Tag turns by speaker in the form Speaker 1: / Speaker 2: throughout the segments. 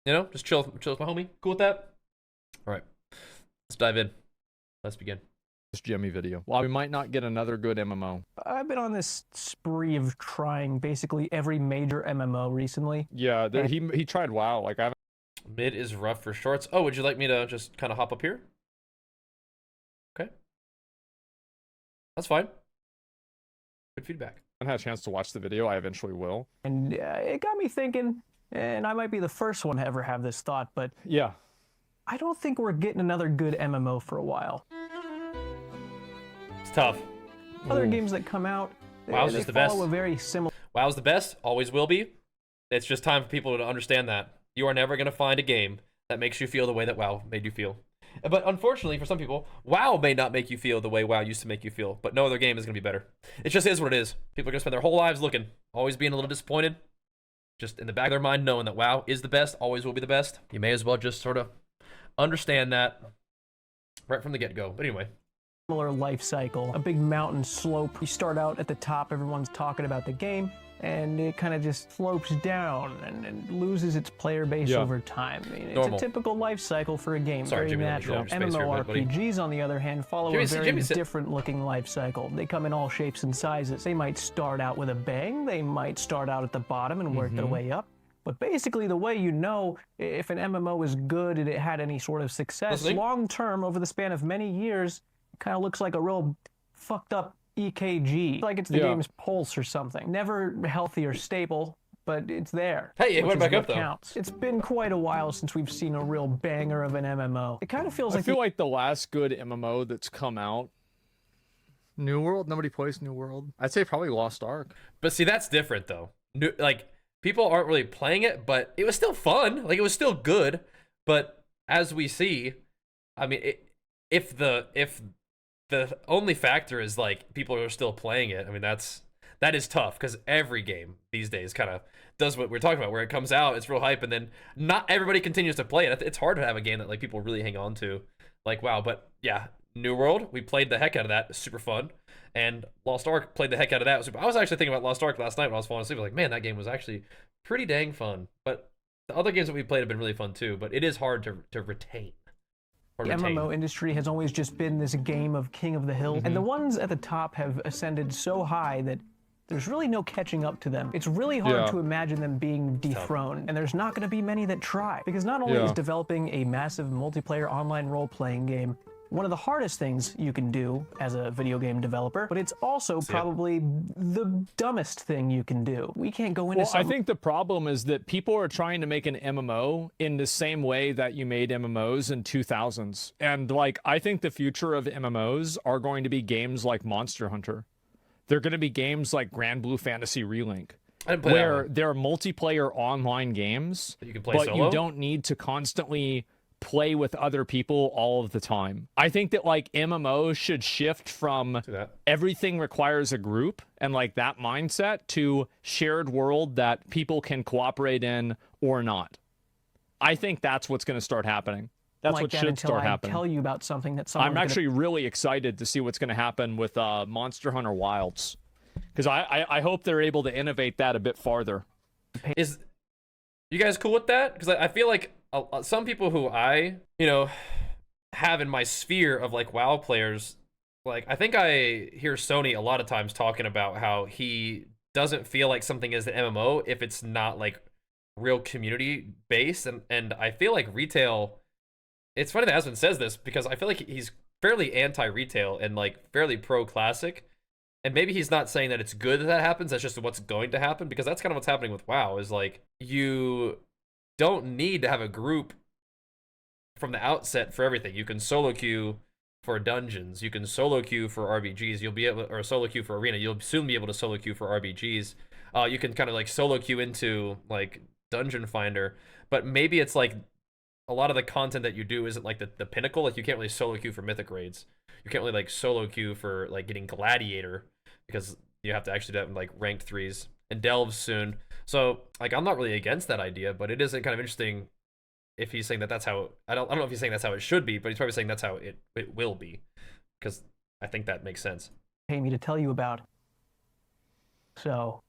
Speaker 1: You know, just chill with my homie. Cool with that? All right, let's dive in. Let's begin.
Speaker 2: This Jimmy video. Well, we might not get another good MMO.
Speaker 3: I've been on this spree of trying basically every major MMO recently.
Speaker 2: Yeah, he tried WoW. Like I haven't.
Speaker 1: Mid is rough for shorts. Oh, would you like me to just kind of hop up here? Okay, that's fine. Good feedback.
Speaker 2: I haven't had a chance to watch the video. I eventually will.
Speaker 3: And it got me thinking, and I might be the first one to ever have this thought, but
Speaker 2: Yeah.
Speaker 3: I don't think we're getting another good MMO for a while.
Speaker 1: It's tough.
Speaker 3: Other games that come out,
Speaker 1: WoW's
Speaker 3: they
Speaker 1: just the
Speaker 3: follow
Speaker 1: best.
Speaker 3: a very similar
Speaker 1: WoW's the best, always will be. It's just time for people to understand that. You are never going to find a game that makes you feel the way that WoW made you feel. But unfortunately, for some people, WoW may not make you feel the way WoW used to make you feel, but no other game is going to be better. It just is what it is. People are going to spend their whole lives looking, always being a little disappointed, just in the back of their mind knowing that WoW is the best, always will be the best. You may as well just sort of understand that right from the get-go. But anyway.
Speaker 3: life cycle, a big mountain slope. You start out at the top, everyone's talking about the game, and it kind of just slopes down and loses its player base over time. I mean, it's
Speaker 1: Normal.
Speaker 3: a typical life cycle for a game,
Speaker 1: Sorry,
Speaker 3: very
Speaker 1: Jimmy,
Speaker 3: natural. MMORPGs, on the other hand, follow a very different looking life cycle. They come in all shapes and sizes. They might start out with a bang, they might start out at the bottom and work their way up. But basically, the way you know if an MMO is good and it had any sort of success long term over the span of many years, it kind of looks like a real fucked up EKG. Like it's the game's pulse or something. Never healthy or stable, but it's there.
Speaker 1: Hey, it went back up though.
Speaker 3: Counts. It's been quite a while since we've seen a real banger of an MMO. It kind of feels like
Speaker 2: I feel like the last good MMO that's come out. New World. Nobody plays New World. I'd say probably Lost Ark.
Speaker 1: But see, that's different though. Like people aren't really playing it, but it was still fun. Like it was still good. But as we see, I mean, if the only factor is like people are still playing it, I mean that is tough because every game these days kind of does what we're talking about, where it comes out, it's real hype, and then not everybody continues to play it. It's hard to have a game that like people really hang on to, like WoW. But yeah, New World, we played the heck out of that, super fun, and Lost Ark played the heck out of that. I was actually thinking about Lost Ark last night when I was falling asleep. I was like, man, that game was actually pretty dang fun. But the other games that we played have been really fun too. But it is hard to retain.
Speaker 3: The MMO industry has always just been this game of king of the hill, and the ones at the top have ascended so high that there's really no catching up to them. It's really hard to imagine them being dethroned, and there's not going to be many that try, because not only is developing a massive multiplayer online role-playing game one of the hardest things you can do as a video game developer, but it's also probably the dumbest thing you can do. We can't go into
Speaker 2: I think the problem is that people are trying to make an MMO in the same way that you made MMOs in 2000s. And like, I think the future of MMOs are going to be games like Monster Hunter. They're going to be games like Grand Blue Fantasy Relink, where they're multiplayer online games,
Speaker 1: you can play
Speaker 2: but
Speaker 1: solo?
Speaker 2: you don't need to constantly play with other people all of the time. I think that like MMOs should shift from everything requires a group and like that mindset to shared world that people can cooperate in or not. I think that's what's going to start happening. That's what should start happening.
Speaker 3: Tell you about something that
Speaker 2: I'm actually really excited to see what's going to happen with Monster Hunter Wilds, because I hope they're able to innovate that a bit farther.
Speaker 1: Is you guys cool with that? Because I feel like some people who I, have in my sphere of like WoW players, like I think I hear Sony a lot of times talking about how he doesn't feel like something is an MMO if it's not like real community based, and I feel like retail. It's funny that Asmon says this because I feel like he's fairly anti-retail and like fairly pro-classic, and maybe he's not saying that it's good that happens. That's just what's going to happen, because that's kind of what's happening with WoW. Is like you don't need to have a group from the outset for everything. You can solo queue for dungeons. You can solo queue for RBGs. You'll be able, or solo queue for arena. You'll soon be able to solo queue for RBGs. You can kind of like solo queue into like Dungeon Finder, but maybe it's like a lot of the content that you do isn't like the pinnacle. Like you can't really solo queue for mythic raids. You can't really like solo queue for like getting Gladiator, because you have to actually do like ranked 3s and delves soon. So like I'm not really against that idea, but it is kind of interesting if he's saying that that's how I don't know if he's saying that's how it should be, but he's probably saying that's how it will be, because I think that makes sense.
Speaker 3: Pay me to tell you about. So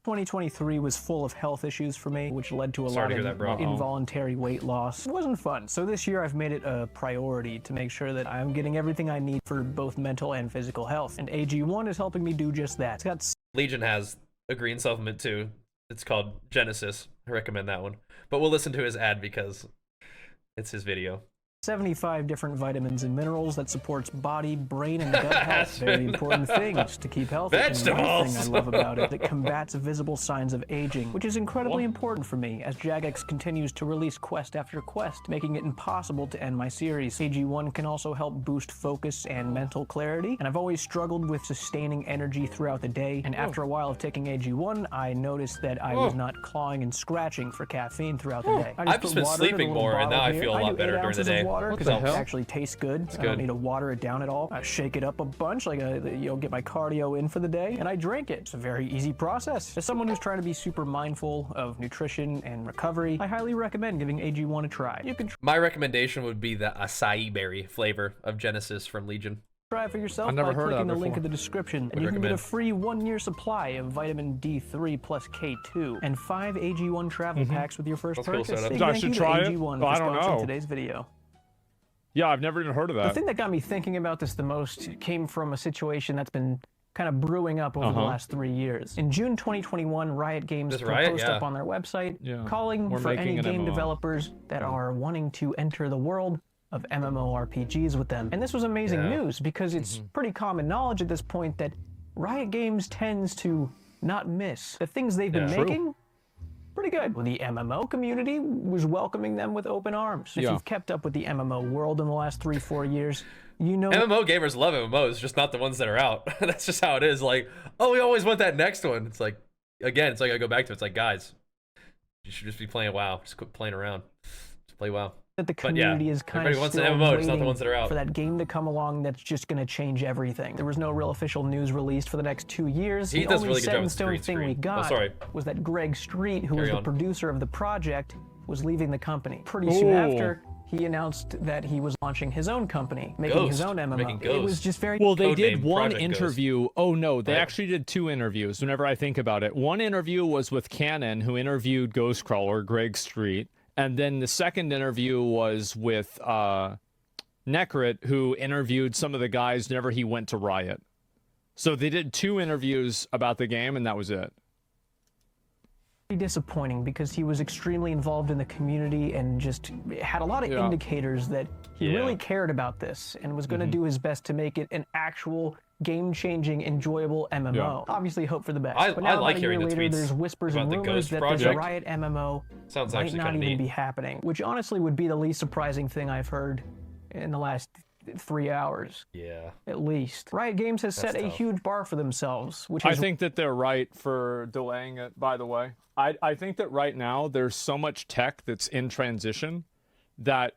Speaker 3: 2023 was full of health issues for me, which led to a lot of involuntary weight loss. It wasn't fun. So this year I've made it a priority to make sure that I'm getting everything I need for both mental and physical health. And AG1 is helping me do just that. It's got
Speaker 1: Legion has a green supplement too. It's called Genesis. I recommend that one. But we'll listen to his ad because it's his video.
Speaker 3: 75 different vitamins and minerals that supports body, brain, and gut health. Very important things to keep healthy.
Speaker 1: Vegetables!
Speaker 3: And one thing I love about it, it combats visible signs of aging, which is incredibly important for me as Jagex continues to release quest after quest, making it impossible to end my series. AG1 can also help boost focus and mental clarity, and I've always struggled with sustaining energy throughout the day, and after a while of taking AG1, I noticed that I was not clawing and scratching for caffeine throughout the day.
Speaker 1: I've just been sleeping more, and now I feel a lot better during the day.
Speaker 3: Because it actually tastes good. I don't need to water it down at all. I shake it up a bunch, like get my cardio in for the day, and I drink it. It's a very easy process. As someone who's trying to be super mindful of nutrition and recovery, I highly recommend giving AG1 a try. You can
Speaker 1: My recommendation would be the acai berry flavor of Genesis from Legion.
Speaker 3: Try it for yourself by clicking the link in the description, and you can get a free 1-year supply of vitamin D3 plus K2 and 5 AG1 travel packs with your first purchase.
Speaker 2: Cool, I should try it. I don't know.
Speaker 3: Today's video.
Speaker 2: Yeah, I've never even heard of that.
Speaker 3: The thing that got me thinking about this the most came from a situation that's been kind of brewing up over the last 3 years. In June 2021, Riot Games put a post up on their website calling for any game developers that are wanting to enter the world of MMORPGs with them. And this was amazing news because it's pretty common knowledge at this point that Riot Games tends to not miss. The things they've been making, pretty good. Well, the MMO community was welcoming them with open arms. If you've kept up with the MMO world in the last 3-4 years, you know
Speaker 1: MMO gamers love MMOs, just not the ones that are out. That's just how it is. Like, oh, we always want that next one. It's like, again, it's like I go back to it. It's like, guys, you should just be playing WoW. Just quit playing around. Just play WoW.
Speaker 3: That the community is kind of
Speaker 1: wants an MMO, just not the ones that are out.
Speaker 3: For that game to come along that's just going to change everything. There was no real official news released for the next 2 years.
Speaker 1: He
Speaker 3: the
Speaker 1: does
Speaker 3: only
Speaker 1: really good job with
Speaker 3: set-in-stone thing we got was that Greg Street, who was the producer of the project, was leaving the company. Pretty soon after, he announced that he was launching his own company, making his own MMO. It was just very...
Speaker 2: Well, they did one interview. Oh, no, they actually did 2 interviews, whenever I think about it. One interview was with Canon, who interviewed Ghostcrawler, Greg Street. And then the second interview was with Necrit, who interviewed some of the guys whenever he went to Riot. So they did 2 interviews about the game, and that was it.
Speaker 3: Disappointing because he was extremely involved in the community and just had a lot of indicators that he really cared about this and was going to do his best to make it an actual game-changing, enjoyable MMO. Obviously, hope for the best.
Speaker 1: But now, like hearing the tweets
Speaker 3: there's whispers and rumors that this Riot MMO might not even be happening, which honestly would be the least surprising thing I've heard in the last 3 hours.
Speaker 1: Yeah.
Speaker 3: At least. Riot Games has set a huge bar for themselves, which
Speaker 2: I think that they're right for delaying it, by the way. I think that right now there's so much tech that's in transition that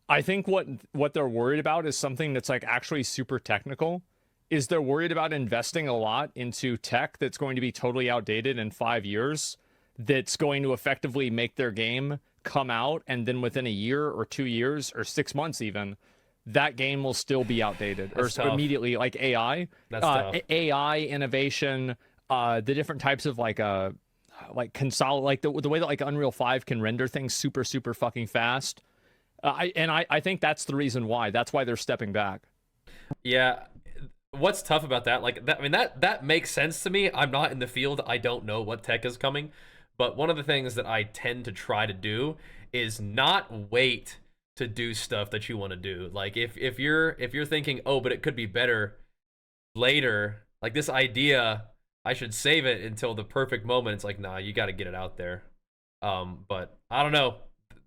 Speaker 2: I think what they're worried about is something that's like actually super technical. Is they're worried about investing a lot into tech that's going to be totally outdated in 5 years, that's going to effectively make their game come out, and then within a year or 2 years or 6 months even, that game will still be outdated or immediately, like AI. AI innovation, the different types of like the way that like Unreal 5 can render things super fucking fast. I think that's the reason why. That's why they're stepping back.
Speaker 1: Yeah. What's tough about that? Like that, I mean, that makes sense to me. I'm not in the field. I don't know what tech is coming. But one of the things that I tend to try to do is not wait to do stuff that you want to do. Like if you're thinking, oh, but it could be better later, like this idea, I should save it until the perfect moment. It's like, nah, you got to get it out there. But I don't know.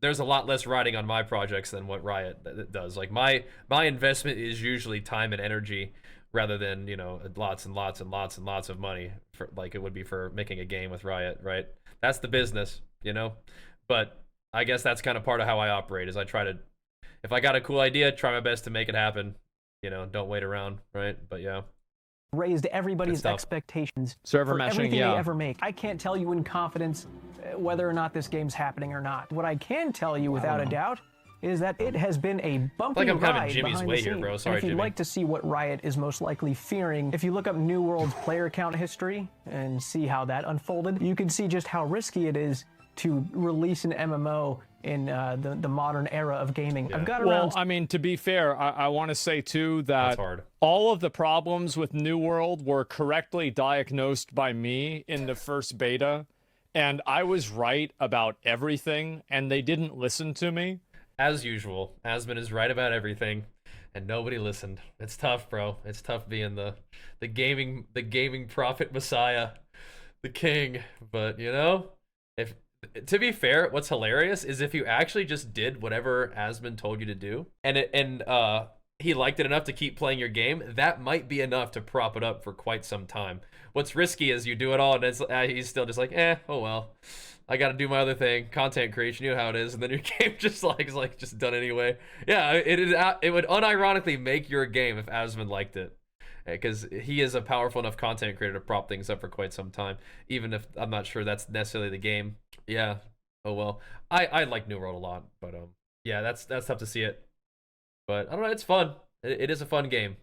Speaker 1: There's a lot less riding on my projects than what Riot does. Like my investment is usually time and energy rather than, you know, lots and lots and lots and lots of money for, like it would be for making a game with Riot, right? That's the business, you know? But I guess that's kind of part of how I operate is I try to, if I got a cool idea, try my best to make it happen. You know, don't wait around, right? But yeah.
Speaker 3: Raised everybody's expectations
Speaker 2: for
Speaker 3: everything they ever make. I can't tell you in confidence whether or not this game's happening or not. What I can tell you without a doubt is that it has been a bumpy
Speaker 1: like I'm kind of
Speaker 3: ride
Speaker 1: Jimmy's
Speaker 3: behind
Speaker 1: way
Speaker 3: the
Speaker 1: here,
Speaker 3: scenes.
Speaker 1: bro. Sorry,
Speaker 3: and if you'd
Speaker 1: Jimmy.
Speaker 3: like to see what Riot is most likely fearing, if you look up New World's player count history and see how that unfolded, you can see just how risky it is to release an MMO in the modern era of gaming.
Speaker 1: Yeah.
Speaker 3: I've got around...
Speaker 2: Well, I mean, to be fair, I want to say, too, that all of the problems with New World were correctly diagnosed by me in the first beta, and I was right about everything, and they didn't listen to me.
Speaker 1: As usual, Asmon is right about everything, and nobody listened. It's tough, bro. It's tough being the gaming prophet messiah, the king. But, you know, if... To be fair, what's hilarious is if you actually just did whatever Asmon told you to do, and he liked it enough to keep playing your game, that might be enough to prop it up for quite some time. What's risky is you do it all, and it's, he's still just like, oh well, I got to do my other thing, content creation, you know how it is, and then your game just is just done anyway. Yeah, it would unironically make your game if Asmon liked it, because he is a powerful enough content creator to prop things up for quite some time, even if I'm not sure that's necessarily the game. Yeah. Oh well. I like New World a lot, but yeah, that's tough to see it. But I don't know, it's fun. It is a fun game.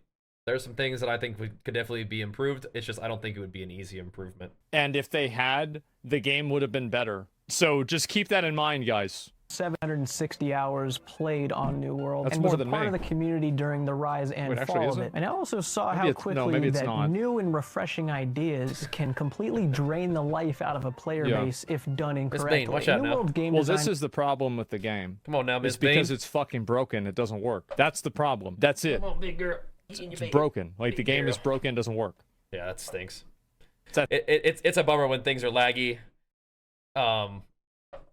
Speaker 1: There's some things that I think could definitely be improved. It's just I don't think it would be an easy improvement.
Speaker 2: And if they had, the game would have been better. So just keep that in mind, guys.
Speaker 3: 760 hours played on New World.
Speaker 2: That's
Speaker 3: and
Speaker 2: more
Speaker 3: was
Speaker 2: than
Speaker 3: a part
Speaker 2: me.
Speaker 3: of the community during the rise and fall of it. And I also saw how quickly that new and refreshing ideas can completely drain the life out of a player base if done incorrectly.
Speaker 1: Watch out
Speaker 3: New
Speaker 1: now.
Speaker 3: World game
Speaker 2: Well,
Speaker 3: design...
Speaker 2: this is the problem with the game.
Speaker 1: Come on now, Miss
Speaker 2: It's because it's fucking broken. It doesn't work. That's the problem. That's it.
Speaker 1: Come on, big girl.
Speaker 2: It's broken. Like, the game is broken, doesn't work.
Speaker 1: Yeah, that stinks. It's a bummer when things are laggy. And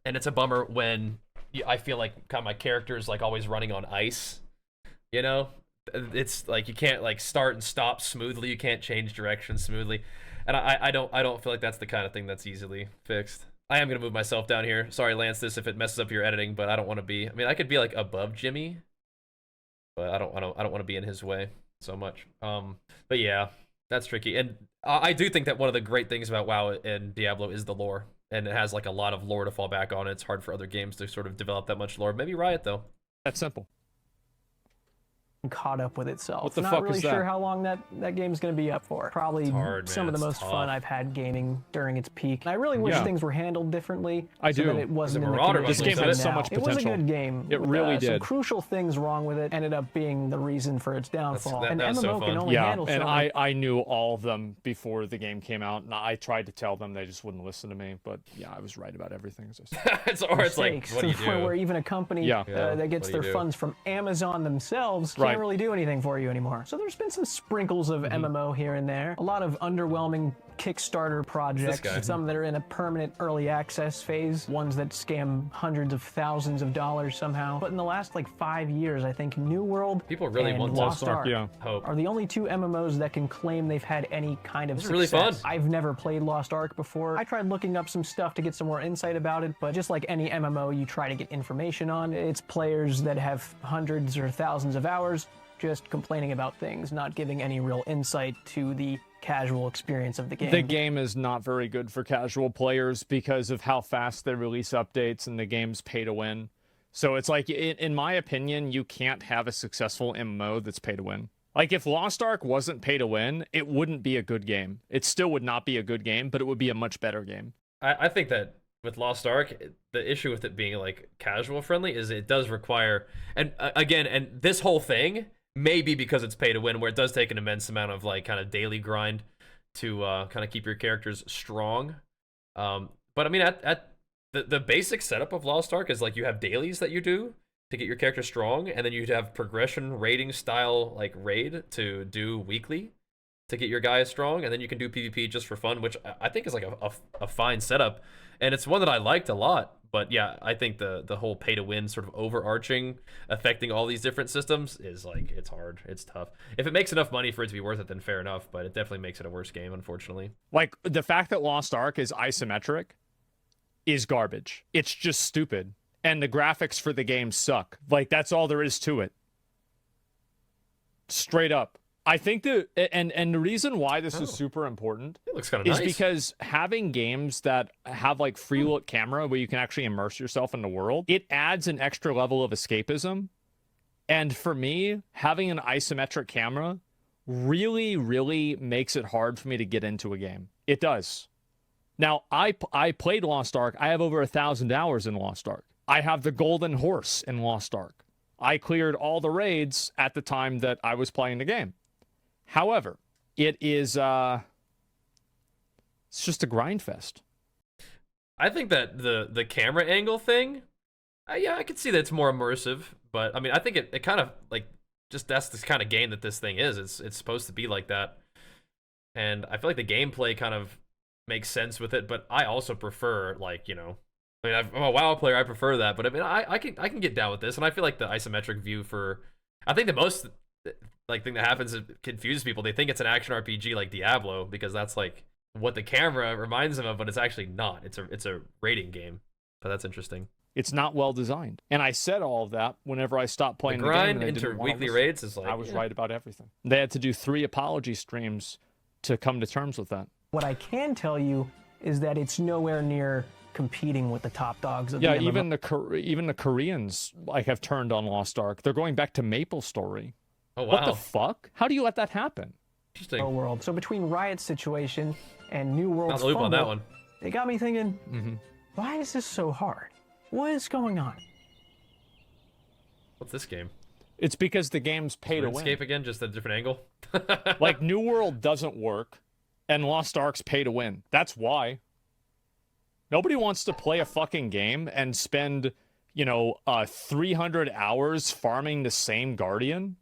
Speaker 1: it's a bummer when I feel like kind of my character is like always running on ice. You know, it's like you can't like start and stop smoothly. You can't change direction smoothly, and I don't feel like that's the kind of thing that's easily fixed. I am gonna move myself down here. Sorry, Lance, this if it messes up your editing, but I don't want to be. I mean, I could be like above Jimmy, but I don't want to be in his way so much. But yeah, that's tricky, and I do think that one of the great things about WoW and Diablo is the lore. And it has like a lot of lore to fall back on. It's hard for other games to sort of develop that much lore. Maybe Riot though.
Speaker 2: That's simple.
Speaker 3: Caught up with itself.
Speaker 2: What the
Speaker 3: Not
Speaker 2: fuck
Speaker 3: really
Speaker 2: is that?
Speaker 3: sure how long that game's going to be up for. Probably
Speaker 1: hard,
Speaker 3: some of the most fun I've had gaming during its peak. I really wish things were handled differently.
Speaker 2: I
Speaker 3: so
Speaker 2: do.
Speaker 3: that it wasn't in the
Speaker 1: Marauder
Speaker 3: condition
Speaker 2: This game
Speaker 3: it's
Speaker 2: had
Speaker 3: in
Speaker 2: so much
Speaker 3: now. It was a
Speaker 2: potential.
Speaker 3: good game.
Speaker 2: It
Speaker 3: with,
Speaker 2: really did.
Speaker 3: Some crucial things wrong with it ended up being the reason for its downfall.
Speaker 1: That
Speaker 3: and
Speaker 1: was
Speaker 3: MMO
Speaker 1: so
Speaker 3: can
Speaker 1: fun.
Speaker 3: only handle
Speaker 2: and
Speaker 3: so
Speaker 2: I knew all of them before the game came out, and I tried to tell them, they just wouldn't listen to me. But yeah, I was right about everything, as I said.
Speaker 1: it's like, what do you do?
Speaker 3: Where even a company that gets their funds from Amazon themselves can't really do anything for you anymore. So there's been some sprinkles of MMO here and there. A lot of underwhelming Kickstarter projects, some that are in a permanent early access phase, ones that scam hundreds of thousands of dollars somehow. But in the last like 5 years, I think New World
Speaker 1: people really
Speaker 3: and
Speaker 1: want
Speaker 3: Lost Ark
Speaker 1: Hope
Speaker 3: are the only two MMOs that can claim they've had any kind of
Speaker 1: It's
Speaker 3: success.
Speaker 1: really fun.
Speaker 3: I've never played Lost Ark before. I tried looking up some stuff to get some more insight about it, but just like any MMO you try to get information on, it's players that have hundreds or thousands of hours just complaining about things, not giving any real insight to the casual experience of the game.
Speaker 2: The game is not very good for casual players because of how fast they release updates, and the game's pay to win. So it's like, in my opinion, you can't have a successful MMO that's pay to win. Like, if Lost Ark wasn't pay to win, it wouldn't be a good game. It still would not be a good game, but it would be a much better game.
Speaker 1: I think that with Lost Ark, the issue with it being like casual friendly is it does require, and again, and this whole thing maybe because it's pay to win, where it does take an immense amount of like kind of daily grind to kind of keep your characters strong. But I mean, at the basic setup of Lost Ark is like you have dailies that you do to get your character strong, and then you have progression raiding style like raid to do weekly to get your guys strong, and then you can do PvP just for fun, which I think is like a fine setup, and it's one that I liked a lot. But yeah, I think the whole pay to win sort of overarching affecting all these different systems is like, it's hard, it's tough. If it makes enough money for it to be worth it, then fair enough, but it definitely makes it a worse game, unfortunately.
Speaker 2: Like, the fact that Lost Ark is isometric is garbage. It's just stupid. And the graphics for the game suck. Like, that's all there is to it. Straight up. I think that, and the reason why this is super important
Speaker 1: it looks kind of
Speaker 2: is
Speaker 1: nice.
Speaker 2: because having games that have like free look camera where you can actually immerse yourself in the world, it adds an extra level of escapism. And for me, having an isometric camera really, really makes it hard for me to get into a game. It does. Now, I played Lost Ark. I have over 1,000 hours in Lost Ark. I have the Golden Horse in Lost Ark. I cleared all the raids at the time that I was playing the game. However, it is it's just a grind fest.
Speaker 1: I think that the camera angle thing, yeah, I could see that it's more immersive, but I mean, I think it kind of like just that's the kind of game that this thing is. It's supposed to be like that, and I feel like the gameplay kind of makes sense with it. But I also prefer like I mean, I'm a WoW player. I prefer that, but I mean, I can get down with this, and I feel like the isometric view for I think the most like thing that happens is it confuses people. They think it's an action RPG like Diablo because that's like what the camera reminds them of, but it's actually not. It's a raiding game. But that's interesting.
Speaker 2: It's not well designed. And I said all of that whenever I stopped playing the
Speaker 1: grind
Speaker 2: game.
Speaker 1: into weekly raids is like
Speaker 2: I was right about everything. They had to do 3 apology streams to come to terms with that.
Speaker 3: What I can tell you is that it's nowhere near competing with the top dogs of the MMO.
Speaker 2: even the Koreans like have turned on Lost Ark. They're going back to MapleStory.
Speaker 1: Oh wow.
Speaker 2: What the fuck? How do you let that happen?
Speaker 1: Interesting.
Speaker 3: World. So between Riot's situation and New World's
Speaker 1: loop on that one.
Speaker 3: It got me thinking, why is this so hard? What is going on?
Speaker 1: What's this game?
Speaker 2: It's because the game's pay to win.
Speaker 1: Escape again, just a different angle.
Speaker 2: Like New World doesn't work, and Lost Ark's pay to win. That's why. Nobody wants to play a fucking game and spend, 300 hours farming the same Guardian.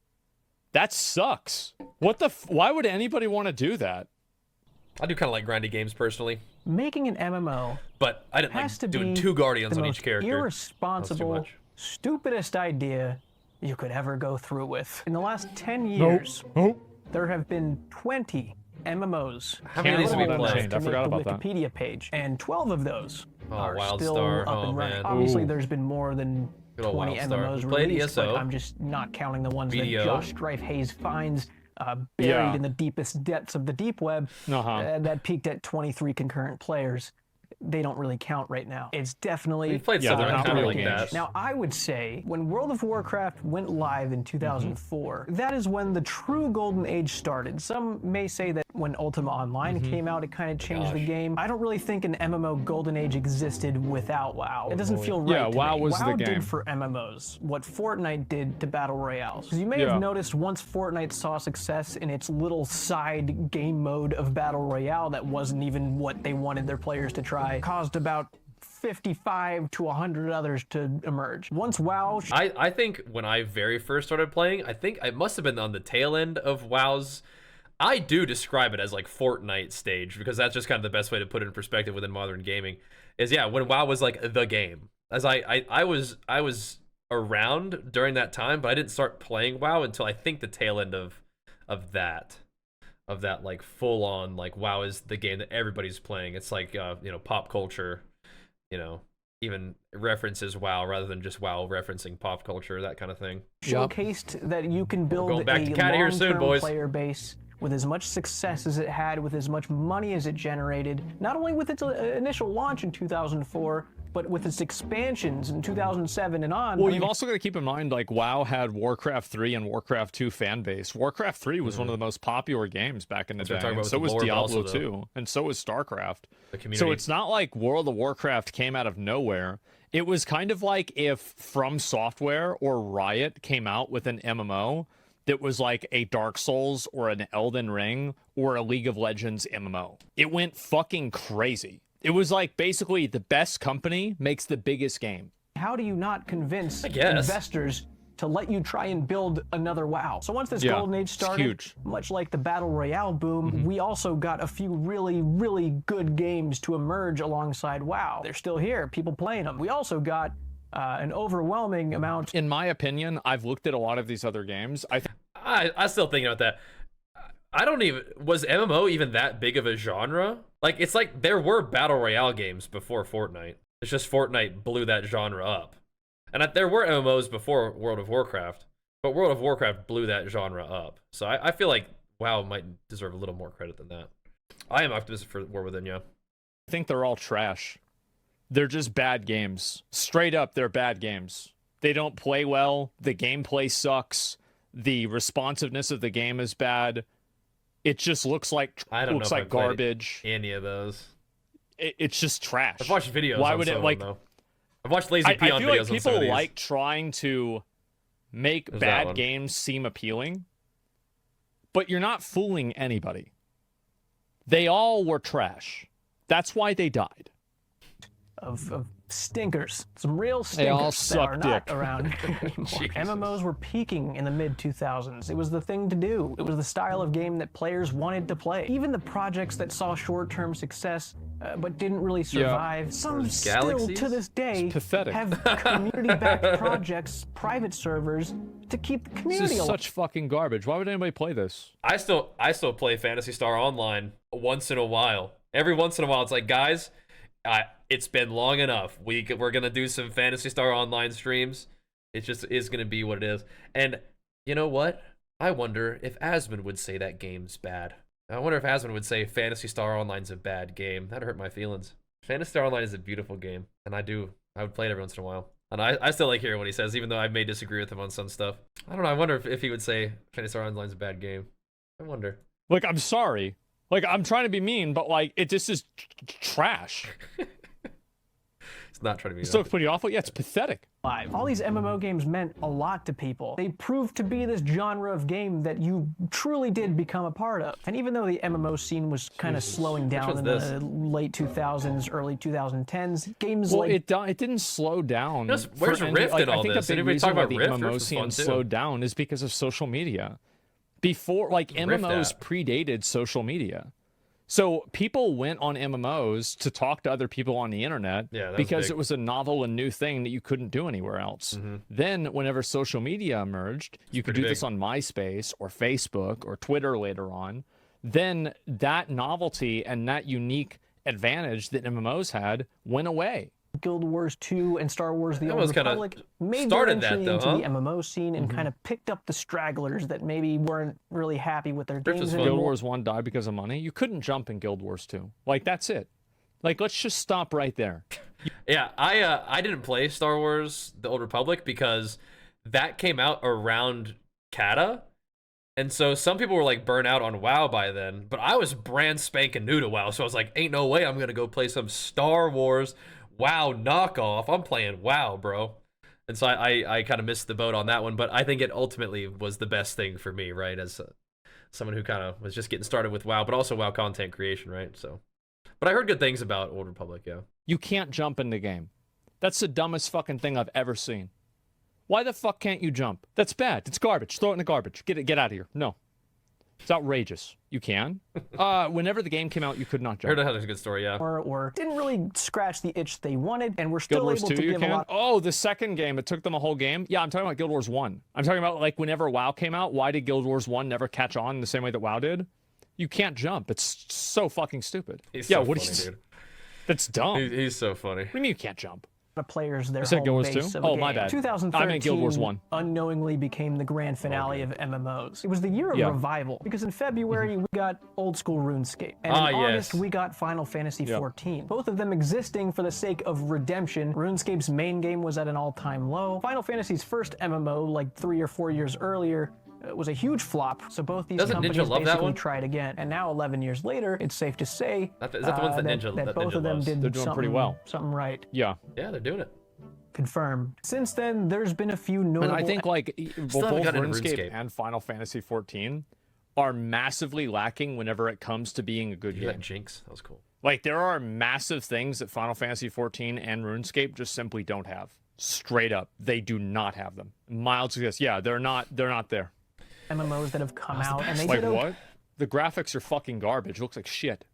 Speaker 2: That sucks. Why would anybody want to do that?
Speaker 1: I do kind of like grindy games personally.
Speaker 3: Making an MMO,
Speaker 1: but I didn't like doing 2 Guardians on each character.
Speaker 3: Irresponsible, stupidest idea you could ever go through with. In the last 10 years, there have been 20 MMOs.
Speaker 1: How many of these have we played?
Speaker 2: I forgot about that.
Speaker 3: Wikipedia page, and 12 of those are
Speaker 1: Wild
Speaker 3: still
Speaker 1: Star.
Speaker 3: up and running. Obviously, there's been more than
Speaker 1: Good old
Speaker 3: 20
Speaker 1: Wild Star.
Speaker 3: MMOs
Speaker 1: We played
Speaker 3: released,
Speaker 1: ESO.
Speaker 3: but I'm just not counting the ones
Speaker 1: BDO.
Speaker 3: that Josh Strife Hayes finds buried in the deepest depths of the deep web that peaked at 23 concurrent players. They don't really count right now. It's definitely
Speaker 1: we played something kind of like that.
Speaker 3: Now, I would say when World of Warcraft went live in 2004, that is when the true golden age started. Some may say that when Ultima Online came out, it kind of changed the game. I don't really think an MMO golden age existed without WoW. It doesn't feel right to me.
Speaker 2: WoW was the game.
Speaker 3: did for MMOs what Fortnite did to Battle Royales. Because you may have noticed once Fortnite saw success in its little side game mode of Battle Royale that wasn't even what they wanted their players to try, caused about 55 to 100 others to emerge. Once WoW...
Speaker 1: I think when I very first started playing, I think I must have been on the tail end of WoW's... I do describe it as like Fortnite stage, because that's just kind of the best way to put it in perspective within modern gaming, is when WoW was like the game. As I was around during that time, but I didn't start playing WoW until I think the tail end of that like full on like WoW is the game that everybody's playing. It's like pop culture, even references WoW rather than just WoW referencing pop culture, that kind of thing.
Speaker 3: Showcased that you can build a long-term player base with as much success as it had, with as much money as it generated, not only with its initial launch in 2004, but with its expansions in 2007 and on.
Speaker 2: Well, you've also got to keep in mind, like, WoW had Warcraft 3 and Warcraft 2 fan base. Warcraft 3 was one of the most popular games back in the day, and so was Diablo 2, and so was StarCraft. So it's not like World of Warcraft came out of nowhere. It was kind of like if From Software or Riot came out with an MMO that was like a Dark Souls or an Elden Ring or a League of Legends MMO. It went fucking crazy. It was like basically the best company makes the biggest game.
Speaker 3: How do you not convince investors to let you try and build another WoW? So once this golden age started, much like the Battle Royale boom, we also got a few really, really good games to emerge alongside WoW. They're still here, people playing them. We also got an overwhelming amount.
Speaker 2: In my opinion, I've looked at a lot of these other games.
Speaker 1: I still thinking about that. Was MMO even that big of a genre? Like, it's like there were Battle Royale games before Fortnite. It's just Fortnite blew that genre up. And there were MMOs before World of Warcraft. But World of Warcraft blew that genre up. So I feel like WoW might deserve a little more credit than that. I am optimistic for War Within, yeah.
Speaker 2: I think they're all trash. They're just bad games. Straight up, they're bad games. They don't play well. The gameplay sucks. The responsiveness of the game is bad. It just looks like garbage.
Speaker 1: Any of those?
Speaker 2: It's just trash.
Speaker 1: I've watched videos.
Speaker 2: Why would it like?
Speaker 1: Though. I've watched Lazy Peon videos.
Speaker 2: I feel like people like trying to make bad games seem appealing, but you're not fooling anybody. They all were trash. That's why they died.
Speaker 3: Of stinkers. Some real stinkers
Speaker 2: they all
Speaker 3: that are not
Speaker 2: dick.
Speaker 3: around anymore. MMOs were peaking in the mid-2000s. It was the thing to do. It was the style of game that players wanted to play. Even the projects that saw short-term success but didn't really survive, some still to this day have community-backed projects, private servers, to keep the community alive.
Speaker 2: This is such fucking garbage. Why would anybody play this?
Speaker 1: I still play Phantasy Star Online once in a while. Every once in a while, it's like, guys, it's been long enough. We're gonna do some Phantasy Star Online streams. It just is gonna be what it is. And you know what? I wonder if Asmon would say that game's bad. I wonder if Asmon would say Phantasy Star Online's a bad game. That'd hurt my feelings. Phantasy Star Online is a beautiful game, and I would play it every once in a while. And I still like hearing what he says, even though I may disagree with him on some stuff. I don't know. I wonder if he would say Phantasy Star Online's a bad game. I wonder.
Speaker 2: Like, I'm sorry. Like, I'm trying to be mean, but like, it just is trash.
Speaker 1: It's not trying to be.
Speaker 2: It's still pretty awful. Yeah, it's pathetic.
Speaker 3: All these MMO games meant a lot to people. They proved to be this genre of game that you truly did become a part of. And even though the MMO scene was kind of slowing down in the late 2000s, early 2010s, games
Speaker 2: it didn't slow down.
Speaker 1: Where's Rift in all
Speaker 2: this? I think a big reason why the MMO scene slowed down is because of social media. Before, like, MMOs predated social media. So people went on MMOs to talk to other people on the internet because it was a novel and new thing that you couldn't do anywhere else. Then whenever social media emerged, you could do this on MySpace or Facebook or Twitter later on. Then that novelty and that unique advantage that MMOs had went away.
Speaker 3: Guild Wars 2 and Star Wars The Old Republic made their entry into the MMO scene and kind of picked up the stragglers that maybe weren't really happy with their games anymore.
Speaker 2: Guild Wars 1 died because of money. You couldn't jump in Guild Wars 2. Like, that's it. Like, let's just stop right there.
Speaker 1: Yeah, I didn't play Star Wars The Old Republic because that came out around Kata. And so some people were like burnt out on WoW by then, but I was brand spanking new to WoW. So I was like, ain't no way I'm going to go play some Star Wars WoW knockoff. I'm playing WoW, bro. And so I kind of missed the boat on that one, but I think it ultimately was the best thing for me, right? As someone who kind of was just getting started with WoW, but also WoW content creation, right? So, but I heard good things about Old Republic, yeah.
Speaker 2: You can't jump in the game. That's the dumbest fucking thing I've ever seen. Why the fuck can't you jump? That's bad. It's garbage. Throw it in the garbage. Get out of here. No. It's outrageous. You can. Whenever the game came out, you could not jump.
Speaker 1: I heard that was a good story, yeah.
Speaker 3: Or didn't really scratch the itch they wanted, and we're still able to give a lot.
Speaker 2: Oh, the second game, it took them a whole game. Yeah, I'm talking about Guild Wars 1. I'm talking about, like, whenever WoW came out, why did Guild Wars 1 never catch on in the same way that WoW did? You can't jump. It's so fucking stupid.
Speaker 1: He's so funny, dude.
Speaker 2: That's dumb.
Speaker 1: He's so funny.
Speaker 2: What do you mean you can't jump?
Speaker 3: Players their
Speaker 2: home
Speaker 3: Guild
Speaker 2: base
Speaker 3: Wars 2?
Speaker 2: Of a my bad.
Speaker 3: 2013
Speaker 2: I meant Guild Wars 1.
Speaker 3: Unknowingly became the grand finale of MMOs. It was the year of revival because in February we got old school RuneScape, and in August we got Final Fantasy XIV. Both of them existing for the sake of redemption. RuneScape's main game was at an all-time low. Final Fantasy's first MMO, like 3 or 4 years earlier, was a huge flop, so both these companies basically tried again. And now, 11 years later, it's safe to say
Speaker 1: is that the ones
Speaker 3: that both of them did
Speaker 2: they're doing pretty well.
Speaker 3: Something right.
Speaker 2: Yeah,
Speaker 1: they're doing it.
Speaker 3: Confirmed. Since then, there's been a few notable...
Speaker 2: And I think, like, both RuneScape and Final Fantasy XIV are massively lacking whenever it comes to being a good game.
Speaker 1: That Jinx? That was cool.
Speaker 2: Like, there are massive things that Final Fantasy XIV and RuneScape just simply don't have. Straight up. They do not have them. Mild success. Yeah, they're not there.
Speaker 3: MMOs that have come out, and they
Speaker 2: like what? The graphics are fucking garbage. It looks like shit.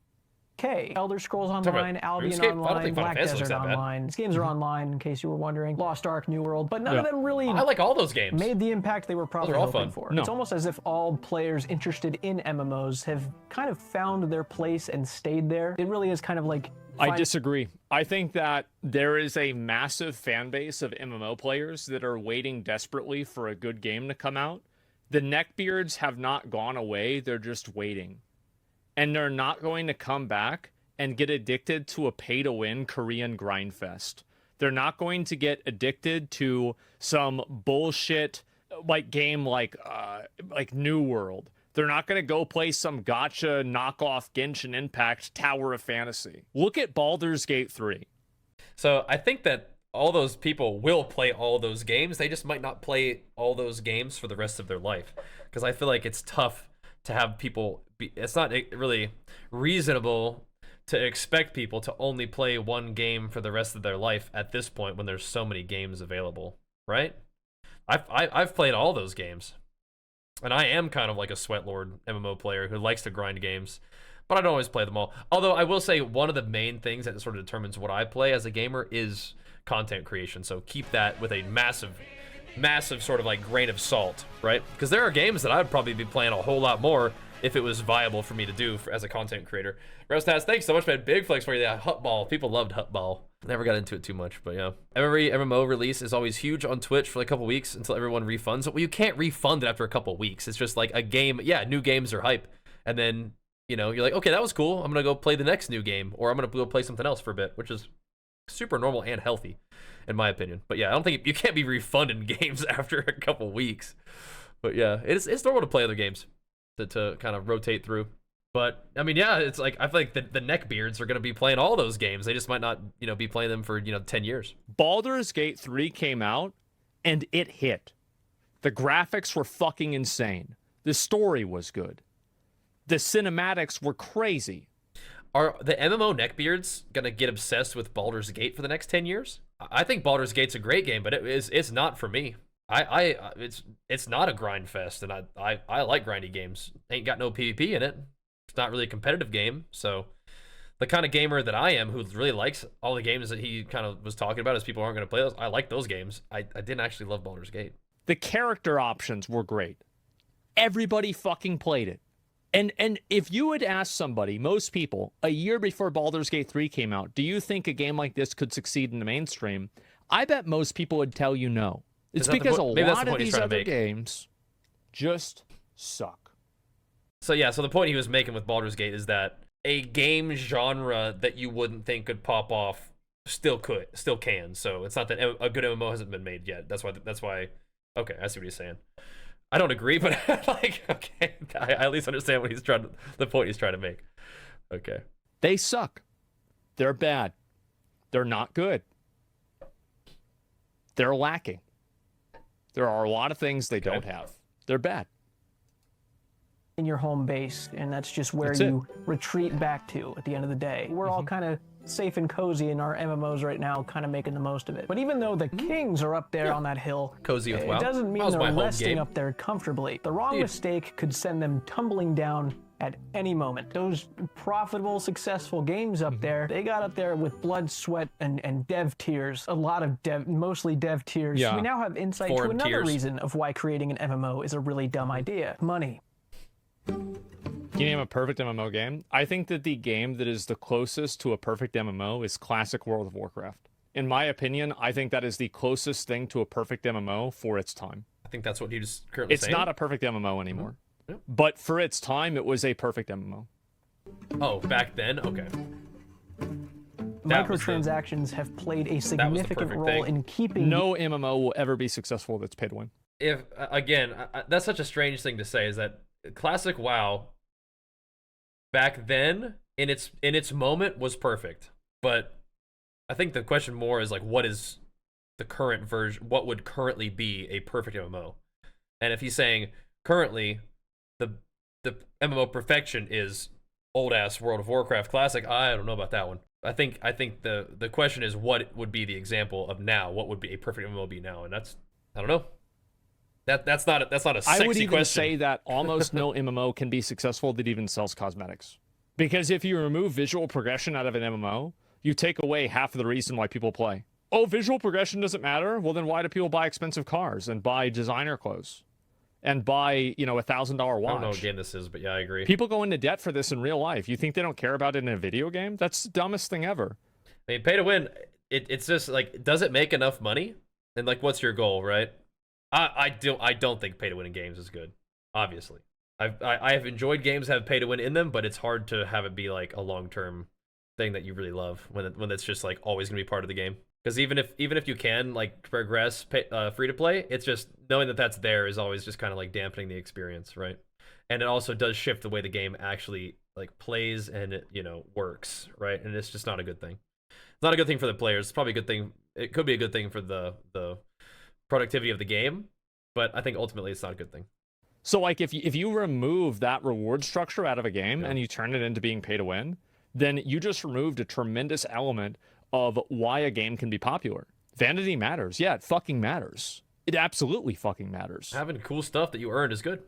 Speaker 3: 40K. Elder Scrolls Online, Albion Online, Black Desert Online. These games are online, in case you were wondering. Lost Ark, New World, but none of them really
Speaker 1: I like all those games.
Speaker 3: Made the impact they were probably hoping for. It's almost as if all players interested in MMOs have kind of found their place and stayed there. It really is kind of like...
Speaker 2: I disagree. I think that there is a massive fan base of MMO players that are waiting desperately for a good game to come out. The neckbeards have not gone away. They're just waiting. And they're not going to come back and get addicted to a pay-to-win Korean grind fest. They're not going to get addicted to some bullshit game like New World. They're not going to go play some gacha knockoff Genshin Impact Tower of Fantasy. Look at Baldur's Gate 3.
Speaker 1: So I think that all those people will play all those games. They just might not play all those games for the rest of their life. Because I feel like it's tough to have people... It's not really reasonable to expect people to only play one game for the rest of their life at this point when there's so many games available, right? I've played all those games. And I am kind of like a sweatlord MMO player who likes to grind games, but I don't always play them all. Although I will say one of the main things that sort of determines what I play as a gamer is content creation. So keep that with a massive sort of like grain of salt, right? Because there are games that I'd probably be playing a whole lot more if it was viable for me to do as a content creator. Restas, thanks so much, man. Big flex for you. That Hutball. People loved Hutball. Never got into it too much, but yeah. Every MMO release is always huge on Twitch for like a couple weeks until everyone refunds it. Well, you can't refund it after a couple weeks. It's just like a game. Yeah, new games are hype. And then, you know, you're like, okay, that was cool. I'm going to go play the next new game, or I'm going to go play something else for a bit, which is super normal and healthy, in my opinion. But yeah, I don't think you can't be refunding games after a couple weeks. But yeah, it's normal to play other games to kind of rotate through. But I mean, yeah, it's like I feel like the neckbeards are going to be playing all those games. They just might not, you know, be playing them for 10 years.
Speaker 2: Baldur's Gate 3 came out and it hit. The graphics were fucking insane. The story was good. The cinematics were crazy.
Speaker 1: Are the MMO neckbeards going to get obsessed with Baldur's Gate for the next 10 years? I think Baldur's Gate's a great game, but it's not for me. It's not a grind fest, and I like grindy games. Ain't got no PvP in it. It's not really a competitive game, so the kind of gamer that I am who really likes all the games that he kind of was talking about as people aren't going to play those, I like those games. I didn't actually love Baldur's Gate.
Speaker 2: The character options were great. Everybody fucking played it. And if you had asked somebody, most people, a year before Baldur's Gate 3 came out, do you think a game like this could succeed in the mainstream? I bet most people would tell you no. It's because a lot of these other games just suck.
Speaker 1: So yeah, so the point he was making with Baldur's Gate is that a game genre that you wouldn't think could pop off still can. So it's not that a good MMO hasn't been made yet. That's why. Okay, I see what he's saying. I don't agree, but like, okay, I at least understand the point he's trying to make. Okay.
Speaker 2: They suck. They're bad. They're not good. They're lacking. There are a lot of things they don't have. They're bad.
Speaker 3: In your home base, and that's just where you retreat back to at the end of the day. We're all kind of safe and cozy in our MMOs right now, kind of making the most of it. But even though the kings are up there on that hill,
Speaker 1: cozy with WoW.
Speaker 3: It doesn't mean they're resting up there comfortably. The wrong mistake could send them tumbling down at any moment. Those profitable, successful games up there, they got up there with blood, sweat, and dev tears. A lot of mostly dev tears. Yeah. We now have insight to another reason of why creating an MMO is a really dumb idea. Money.
Speaker 2: Can you name a perfect MMO game? I think that the game that is the closest to a perfect MMO is classic World of Warcraft. In my opinion, I think that is the closest thing to a perfect MMO for its time.
Speaker 1: I think that's what he was currently saying.
Speaker 2: It's not a perfect MMO anymore. Mm-hmm. But for its time, it was a perfect MMO.
Speaker 1: Oh, back then? Okay.
Speaker 3: Microtransactions have played a significant role in keeping...
Speaker 2: No MMO will ever be successful that's pay to win.
Speaker 1: If, again, that's such a strange thing to say, is that classic WoW back then in its moment was perfect, but I think the question more is like, what is the current version? What would currently be a perfect MMO? And if he's saying currently the MMO perfection is old ass World of Warcraft classic, I don't know about that one. I think the question is, what would be the example of now? What would be a perfect MMO be now? And that's, I don't know. That's not a sexy question.
Speaker 2: I would even say that almost no MMO can be successful that even sells cosmetics. Because if you remove visual progression out of an MMO, you take away half of the reason why people play. Oh, visual progression doesn't matter? Well, then why do people buy expensive cars and buy designer clothes? And buy, you know, $1,000 watch?
Speaker 1: I don't know what game this is, but yeah, I agree.
Speaker 2: People go into debt for this in real life. You think they don't care about it in a video game? That's the dumbest thing ever.
Speaker 1: I mean, pay to win, it's just, like, does it make enough money? And, like, what's your goal, right? I don't think pay to win in games is good, obviously. I have enjoyed games that have pay to win in them, but it's hard to have it be, like, a long-term thing that you really love when it's just, like, always going to be part of the game. Because even if you can, like, progress free to play, it's just knowing that that's there is always just kind of like dampening the experience, right? And it also does shift the way the game actually like plays and it, you know, works, right? And it's just not a good thing. It's not a good thing for the players. It's probably a good thing. It could be a good thing for the productivity of the game, but I think ultimately it's not a good thing.
Speaker 2: So like if you remove that reward structure out of a game and you turn it into being pay to win, then you just removed a tremendous element of why a game can be popular. Vanity matters. Yeah, it fucking matters. It absolutely fucking matters.
Speaker 1: Having cool stuff that you earned is good.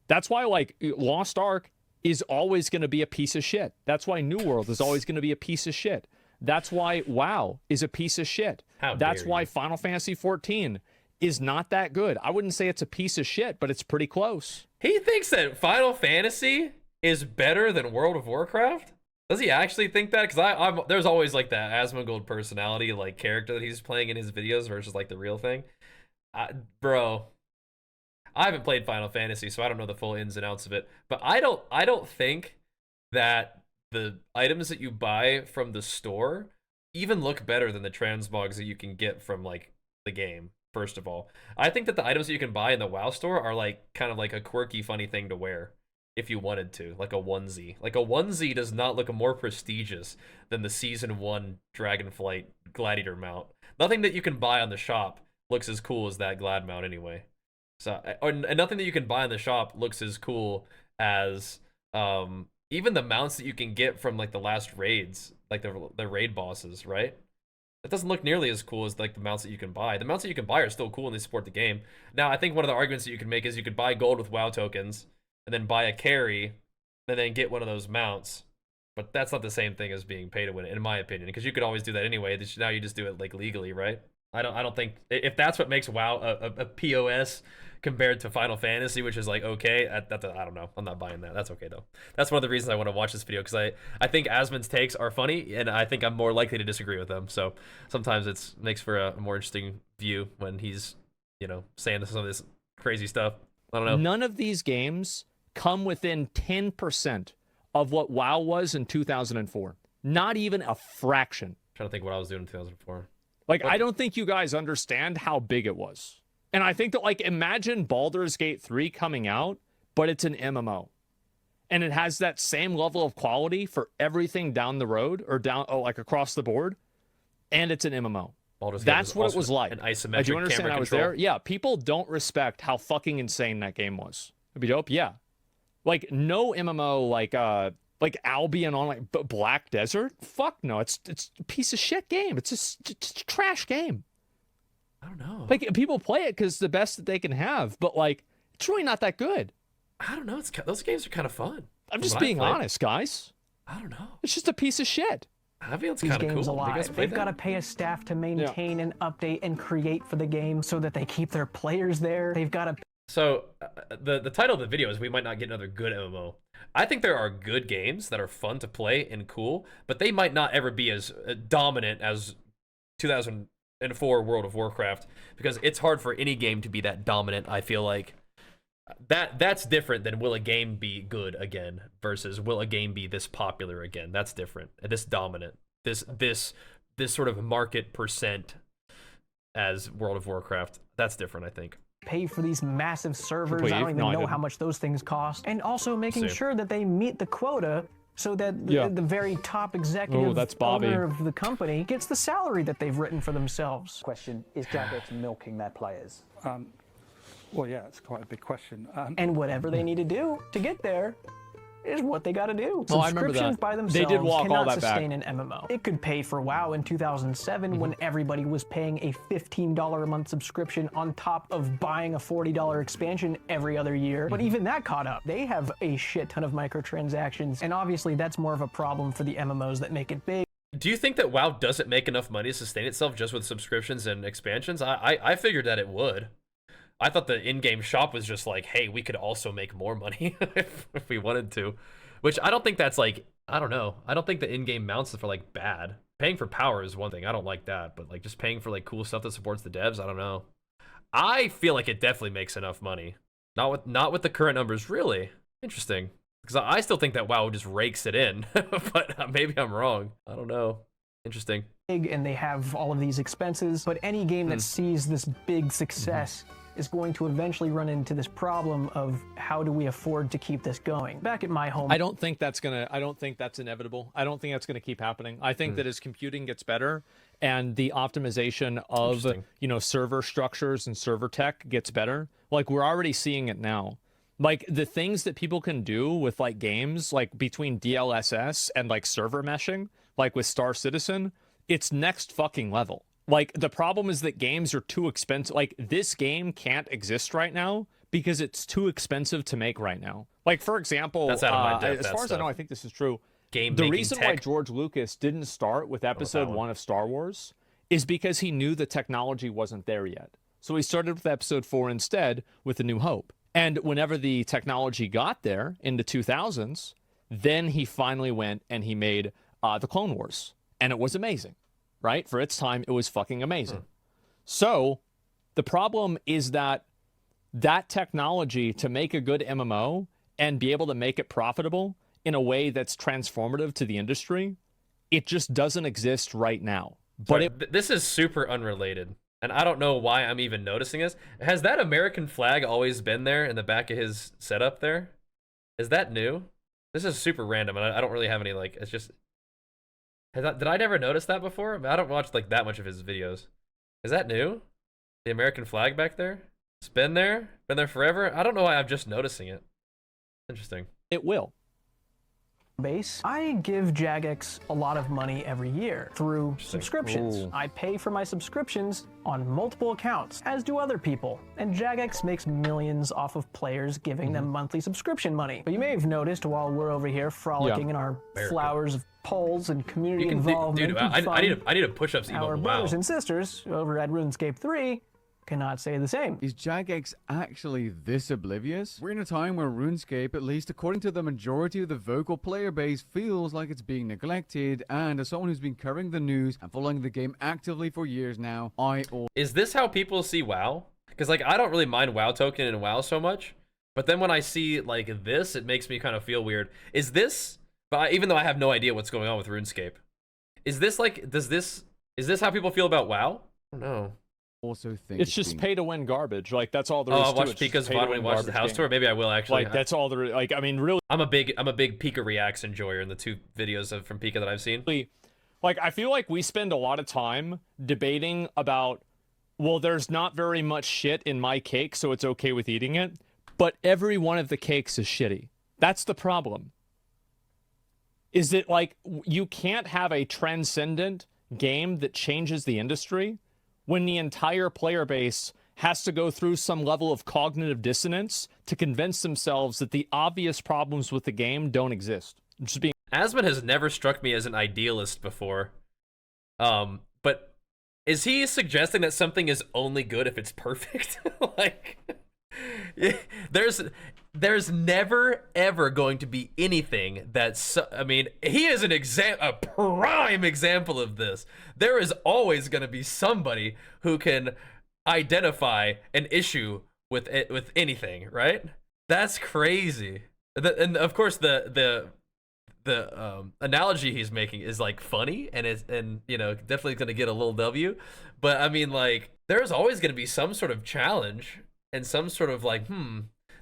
Speaker 2: That's why, like, Lost Ark is always going to be a piece of shit. That's why New World is always going to be a piece of shit. That's why WoW is a piece of shit. That's why Final Fantasy 14 is not that good. I wouldn't say it's a piece of shit, but it's pretty close.
Speaker 1: He thinks that Final Fantasy is better than World of Warcraft? Does he actually think that? Because there's always like that Asmongold personality, like character that he's playing in his videos versus like the real thing. Bro, I haven't played Final Fantasy, so I don't know the full ins and outs of it. But I don't think that the items that you buy from the store even look better than the transmogs that you can get from like the game. First of all, I think that the items that you can buy in the WoW store are like kind of like a quirky, funny thing to wear. If you wanted to, like a onesie. Like a onesie does not look more prestigious than the Season 1 Dragonflight Gladiator mount. Nothing that you can buy on the shop looks as cool as that Glad mount anyway. So, and nothing that you can buy in the shop looks as cool as even the mounts that you can get from like the last raids, like the raid bosses, right? It doesn't look nearly as cool as like the mounts that you can buy. The mounts that you can buy are still cool and they support the game. Now, I think one of the arguments that you can make is you could buy gold with WoW tokens, and then buy a carry, and then get one of those mounts. But that's not the same thing as being pay to win, in my opinion, because you could always do that anyway. Now you just do it like legally, right? I don't think if that's what makes WoW a POS compared to Final Fantasy, which is like okay, I don't know. I'm not buying that. That's okay though. That's one of the reasons I want to watch this video, because I think Asmon's takes are funny, and I think I'm more likely to disagree with them. So sometimes it makes for a more interesting view when he's, you know, saying some of this crazy stuff. I don't know.
Speaker 2: None of these games come within 10% of what WoW was in 2004. Not even a fraction.
Speaker 1: I'm trying to think what I was doing in 2004.
Speaker 2: Like, I don't think you guys understand how big it was. And I think that, like, imagine Baldur's Gate 3 coming out, but it's an MMO. And it has that same level of quality for everything down the road, or like across the board, and it's an MMO. That's what it was like.
Speaker 1: An isometric
Speaker 2: do you understand
Speaker 1: camera
Speaker 2: I was
Speaker 1: control.
Speaker 2: there? Yeah, people don't respect how fucking insane that game was. It'd be dope, yeah. Like, no MMO, like Albion on like Black Desert. Fuck no, it's a piece of shit game. It's a trash game.
Speaker 1: I don't know.
Speaker 2: Like, people play it because it's the best that they can have, but like, it's really not that good.
Speaker 1: I don't know. Those games are kind of fun.
Speaker 2: I'm just being honest, guys.
Speaker 1: I don't know.
Speaker 2: It's just a piece of shit.
Speaker 1: Avion's
Speaker 3: These
Speaker 1: kind of
Speaker 3: games
Speaker 1: cool.
Speaker 3: alive. They've got to pay a staff to maintain and update and create for the game so that they keep their players there. They've got to.
Speaker 1: So the title of the video is "We Might Not Get Another Good MMO." I think there are good games that are fun to play and cool, but they might not ever be as dominant as 2004 World of Warcraft, because it's hard for any game to be that dominant. I feel like that's different than will a game be good again versus will a game be this popular again. That's different. This dominant. This sort of market percent as World of Warcraft. That's different, I think.
Speaker 3: Pay for these massive servers. I don't even know how much those things cost. And also making sure that they meet the quota so that the very top executive owner of the company gets the salary that they've written for themselves.
Speaker 4: Question, is Jagex milking their players?
Speaker 5: Well, yeah, it's quite a big question.
Speaker 3: And whatever they need to do to get there, is what they got to do.
Speaker 2: Oh, I remember
Speaker 3: Subscriptions
Speaker 2: that.
Speaker 3: by themselves
Speaker 2: They did walk all
Speaker 3: cannot
Speaker 2: that back.
Speaker 3: sustain an MMO. It could pay for WoW in 2007 when everybody was paying a $15 a month subscription on top of buying a $40 expansion every other year. But even that caught up. They have a shit ton of microtransactions, and obviously that's more of a problem for the MMOs that make it big.
Speaker 1: Do you think that WoW doesn't make enough money to sustain itself just with subscriptions and expansions? I figured that it would. I thought the in-game shop was just like, hey, we could also make more money if we wanted to. Which I don't think that's like, I don't know. I don't think the in-game mounts are like bad. Paying for power is one thing. I don't like that. But like just paying for like cool stuff that supports the devs, I don't know. I feel like it definitely makes enough money. Not with the current numbers, really. Interesting. Because I still think that WoW just rakes it in. But maybe I'm wrong. I don't know. Interesting.
Speaker 3: And they have all of these expenses. But any game that sees this big success is going to eventually run into this problem of how do we afford to keep this going. Back at my home,
Speaker 2: I don't think that's inevitable. I don't think that's gonna keep happening. I think that as computing gets better and the optimization of, you know, server structures and server tech gets better, like we're already seeing it now. Like the things that people can do with like games, like between DLSS and like server meshing, like with Star Citizen, it's next fucking level. Like, the problem is that games are too expensive. Like, this game can't exist right now because it's too expensive to make right now. Like, for example,
Speaker 1: that's out of my depth,
Speaker 2: as far as I know, I think this is true. The reason
Speaker 1: tech.
Speaker 2: why George Lucas didn't start with episode 1 of Star Wars is because he knew the technology wasn't there yet. So he started with episode 4 instead with A New Hope. And whenever the technology got there in the 2000s, then he finally went and he made the Clone Wars. And it was amazing. Right? For its time, it was fucking amazing. So the problem is that technology to make a good MMO and be able to make it profitable in a way that's transformative to the industry, it just doesn't exist right now. But
Speaker 1: this is super unrelated. And I don't know why I'm even noticing this. Has that American flag always been there in the back of his setup there? Is that new? This is super random, and I don't really have any, like, it's just... Did I never notice that before? I mean, I don't watch like that much of his videos. Is that new? The American flag back there? It's been there forever? I don't know why I'm just noticing it. Interesting.
Speaker 2: It will.
Speaker 3: Base. I give Jagex a lot of money every year through subscriptions.
Speaker 2: Ooh.
Speaker 3: I pay for my subscriptions on multiple accounts, as do other people. And Jagex makes millions off of players giving them monthly subscription money. But you may have noticed while we're over here frolicking in our flowers of polls and community involvement.
Speaker 1: Dude, I need a push-ups emote.
Speaker 3: Our brothers and sisters over at RuneScape 3 cannot say the same.
Speaker 5: Is Jagex actually this oblivious? We're in a time where RuneScape, at least according to the majority of the vocal player base, feels like it's being neglected, and as someone who's been covering the news and following the game actively for years now,
Speaker 1: Is this how people see WoW? Because like I don't really mind WoW token and WoW so much, but then when I see like this, it makes me kind of feel weird. Is this, even though I have no idea what's going on with RuneScape, is this like, is this how people feel about WoW? I don't know.
Speaker 5: Also think
Speaker 2: it's just pay to win garbage. Like that's all there is
Speaker 1: I'll
Speaker 2: to
Speaker 1: watch
Speaker 2: it.
Speaker 1: Pika's VOD when he watches the house tour. Maybe I will actually.
Speaker 2: Like that's all there. Like I mean, really.
Speaker 1: I'm a big Pika reacts enjoyer in the 2 videos from Pika that I've seen.
Speaker 2: Like I feel like we spend a lot of time debating about, well, there's not very much shit in my cake, so it's okay with eating it. But every one of the cakes is shitty. That's the problem. Is that like you can't have a transcendent game that changes the industry when the entire player base has to go through some level of cognitive dissonance to convince themselves that the obvious problems with the game don't exist. Just being
Speaker 1: Asmon has never struck me as an idealist before. But is he suggesting that something is only good if it's perfect? Like, there's never ever going to be anything that's, I mean, he is a prime example of this. There is always going to be somebody who can identify an issue with anything, right? That's crazy. And of course the analogy he's making is like funny and you know, definitely going to get a little W, but I mean, like, there's always going to be some sort of challenge and some sort of like,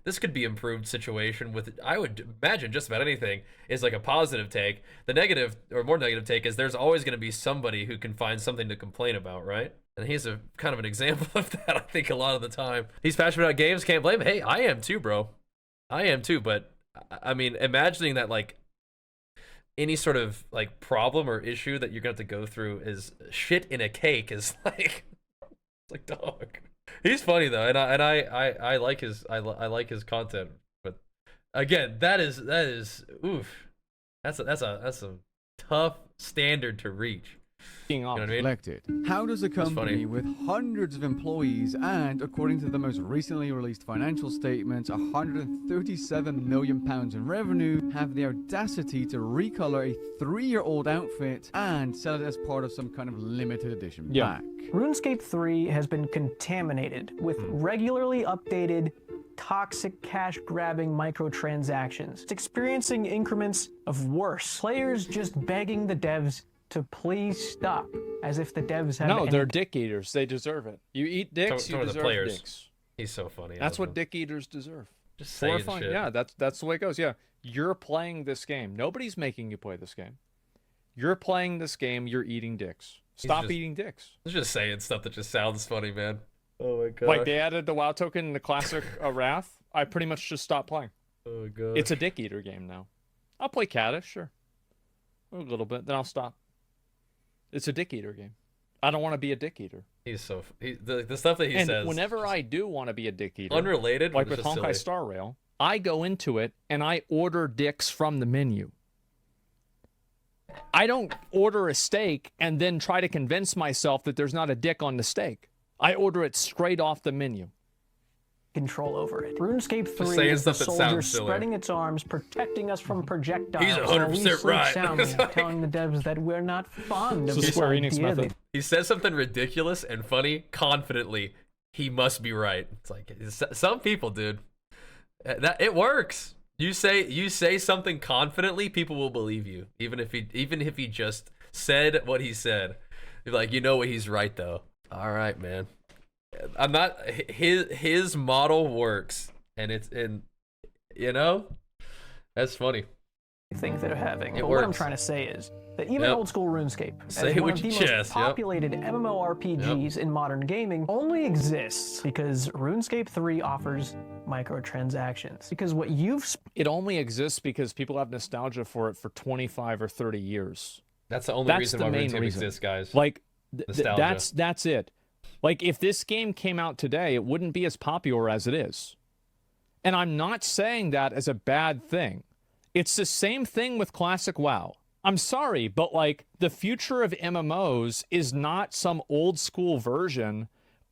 Speaker 1: this could be improved situation with, I would imagine just about anything is like a positive take. The negative or more negative take is there's always going to be somebody who can find something to complain about, right? And he's a kind of an example of that, I think, a lot of the time. He's passionate about games, can't blame him. Hey, I am too, bro. I am too, but I mean, imagining that like any sort of like problem or issue that you're gonna have to go through is shit in a cake is like, it's like, dog. He's funny though, and I like his I like his content. But again, that is oof. That's a tough standard to reach. You know what I mean?
Speaker 5: Elected. How does a company with hundreds of employees and, according to the most recently released financial statements, £137 million in revenue, have the audacity to recolor a 3-year-old outfit and sell it as part of some kind of limited edition pack?
Speaker 3: RuneScape 3 has been contaminated with regularly updated toxic cash-grabbing microtransactions. It's experiencing increments of worse. Players just begging the devs to please stop, as if the devs have
Speaker 2: No, they're dick eaters. They deserve it. You eat dicks, you deserve
Speaker 1: players.
Speaker 2: dicks.
Speaker 1: He's so funny.
Speaker 2: That's what dick eaters deserve.
Speaker 1: Just saying shit.
Speaker 2: Yeah, that's the way it goes. Yeah, you're playing this game. Nobody's making you play this game. You're playing this game. You're eating dicks. Stop eating dicks.
Speaker 1: He's just saying stuff that just sounds funny, man. Oh my god.
Speaker 2: Like they added the WoW token in the classic Wrath. I pretty much just stopped playing.
Speaker 1: Oh god.
Speaker 2: It's a dick eater game now. I'll play Caddish, sure. A little bit, then I'll stop. It's a dick eater game. I don't want to be a dick eater.
Speaker 1: He's so the stuff that he says.
Speaker 2: And whenever I do want to be a dick eater,
Speaker 1: unrelated,
Speaker 2: like with Honkai Star Rail, I go into it and I order dicks from the menu. I don't order a steak and then try to convince myself that there's not a dick on the steak. I order it straight off the menu.
Speaker 3: Control over it. RuneScape 3 is the soldier spreading its arms, protecting us from projectiles.
Speaker 1: He's 100% right.
Speaker 3: Telling the devs that we're not fond of this
Speaker 2: Square Enix method.
Speaker 1: He says something ridiculous and funny confidently. He must be right. It's like some people, dude. That it works. You say something confidently, people will believe you, even if he just said what he said. You're like, you know what, he's right though. All right, man. I'm not his model works, and it's you know, that's funny.
Speaker 3: Think they're having. But what I'm trying to say is that even old school RuneScape, as one of the most populated MMORPGs in modern gaming, only exists because RuneScape 3 offers microtransactions. Because what
Speaker 2: it only exists because people have nostalgia for it for 25 or 30 years.
Speaker 1: That's the only reason why RuneScape exists, guys.
Speaker 2: Like that's it. Like, if this game came out today, it wouldn't be as popular as it is. And I'm not saying that as a bad thing. It's the same thing with Classic WoW. I'm sorry, but, like, the future of MMOs is not some old-school version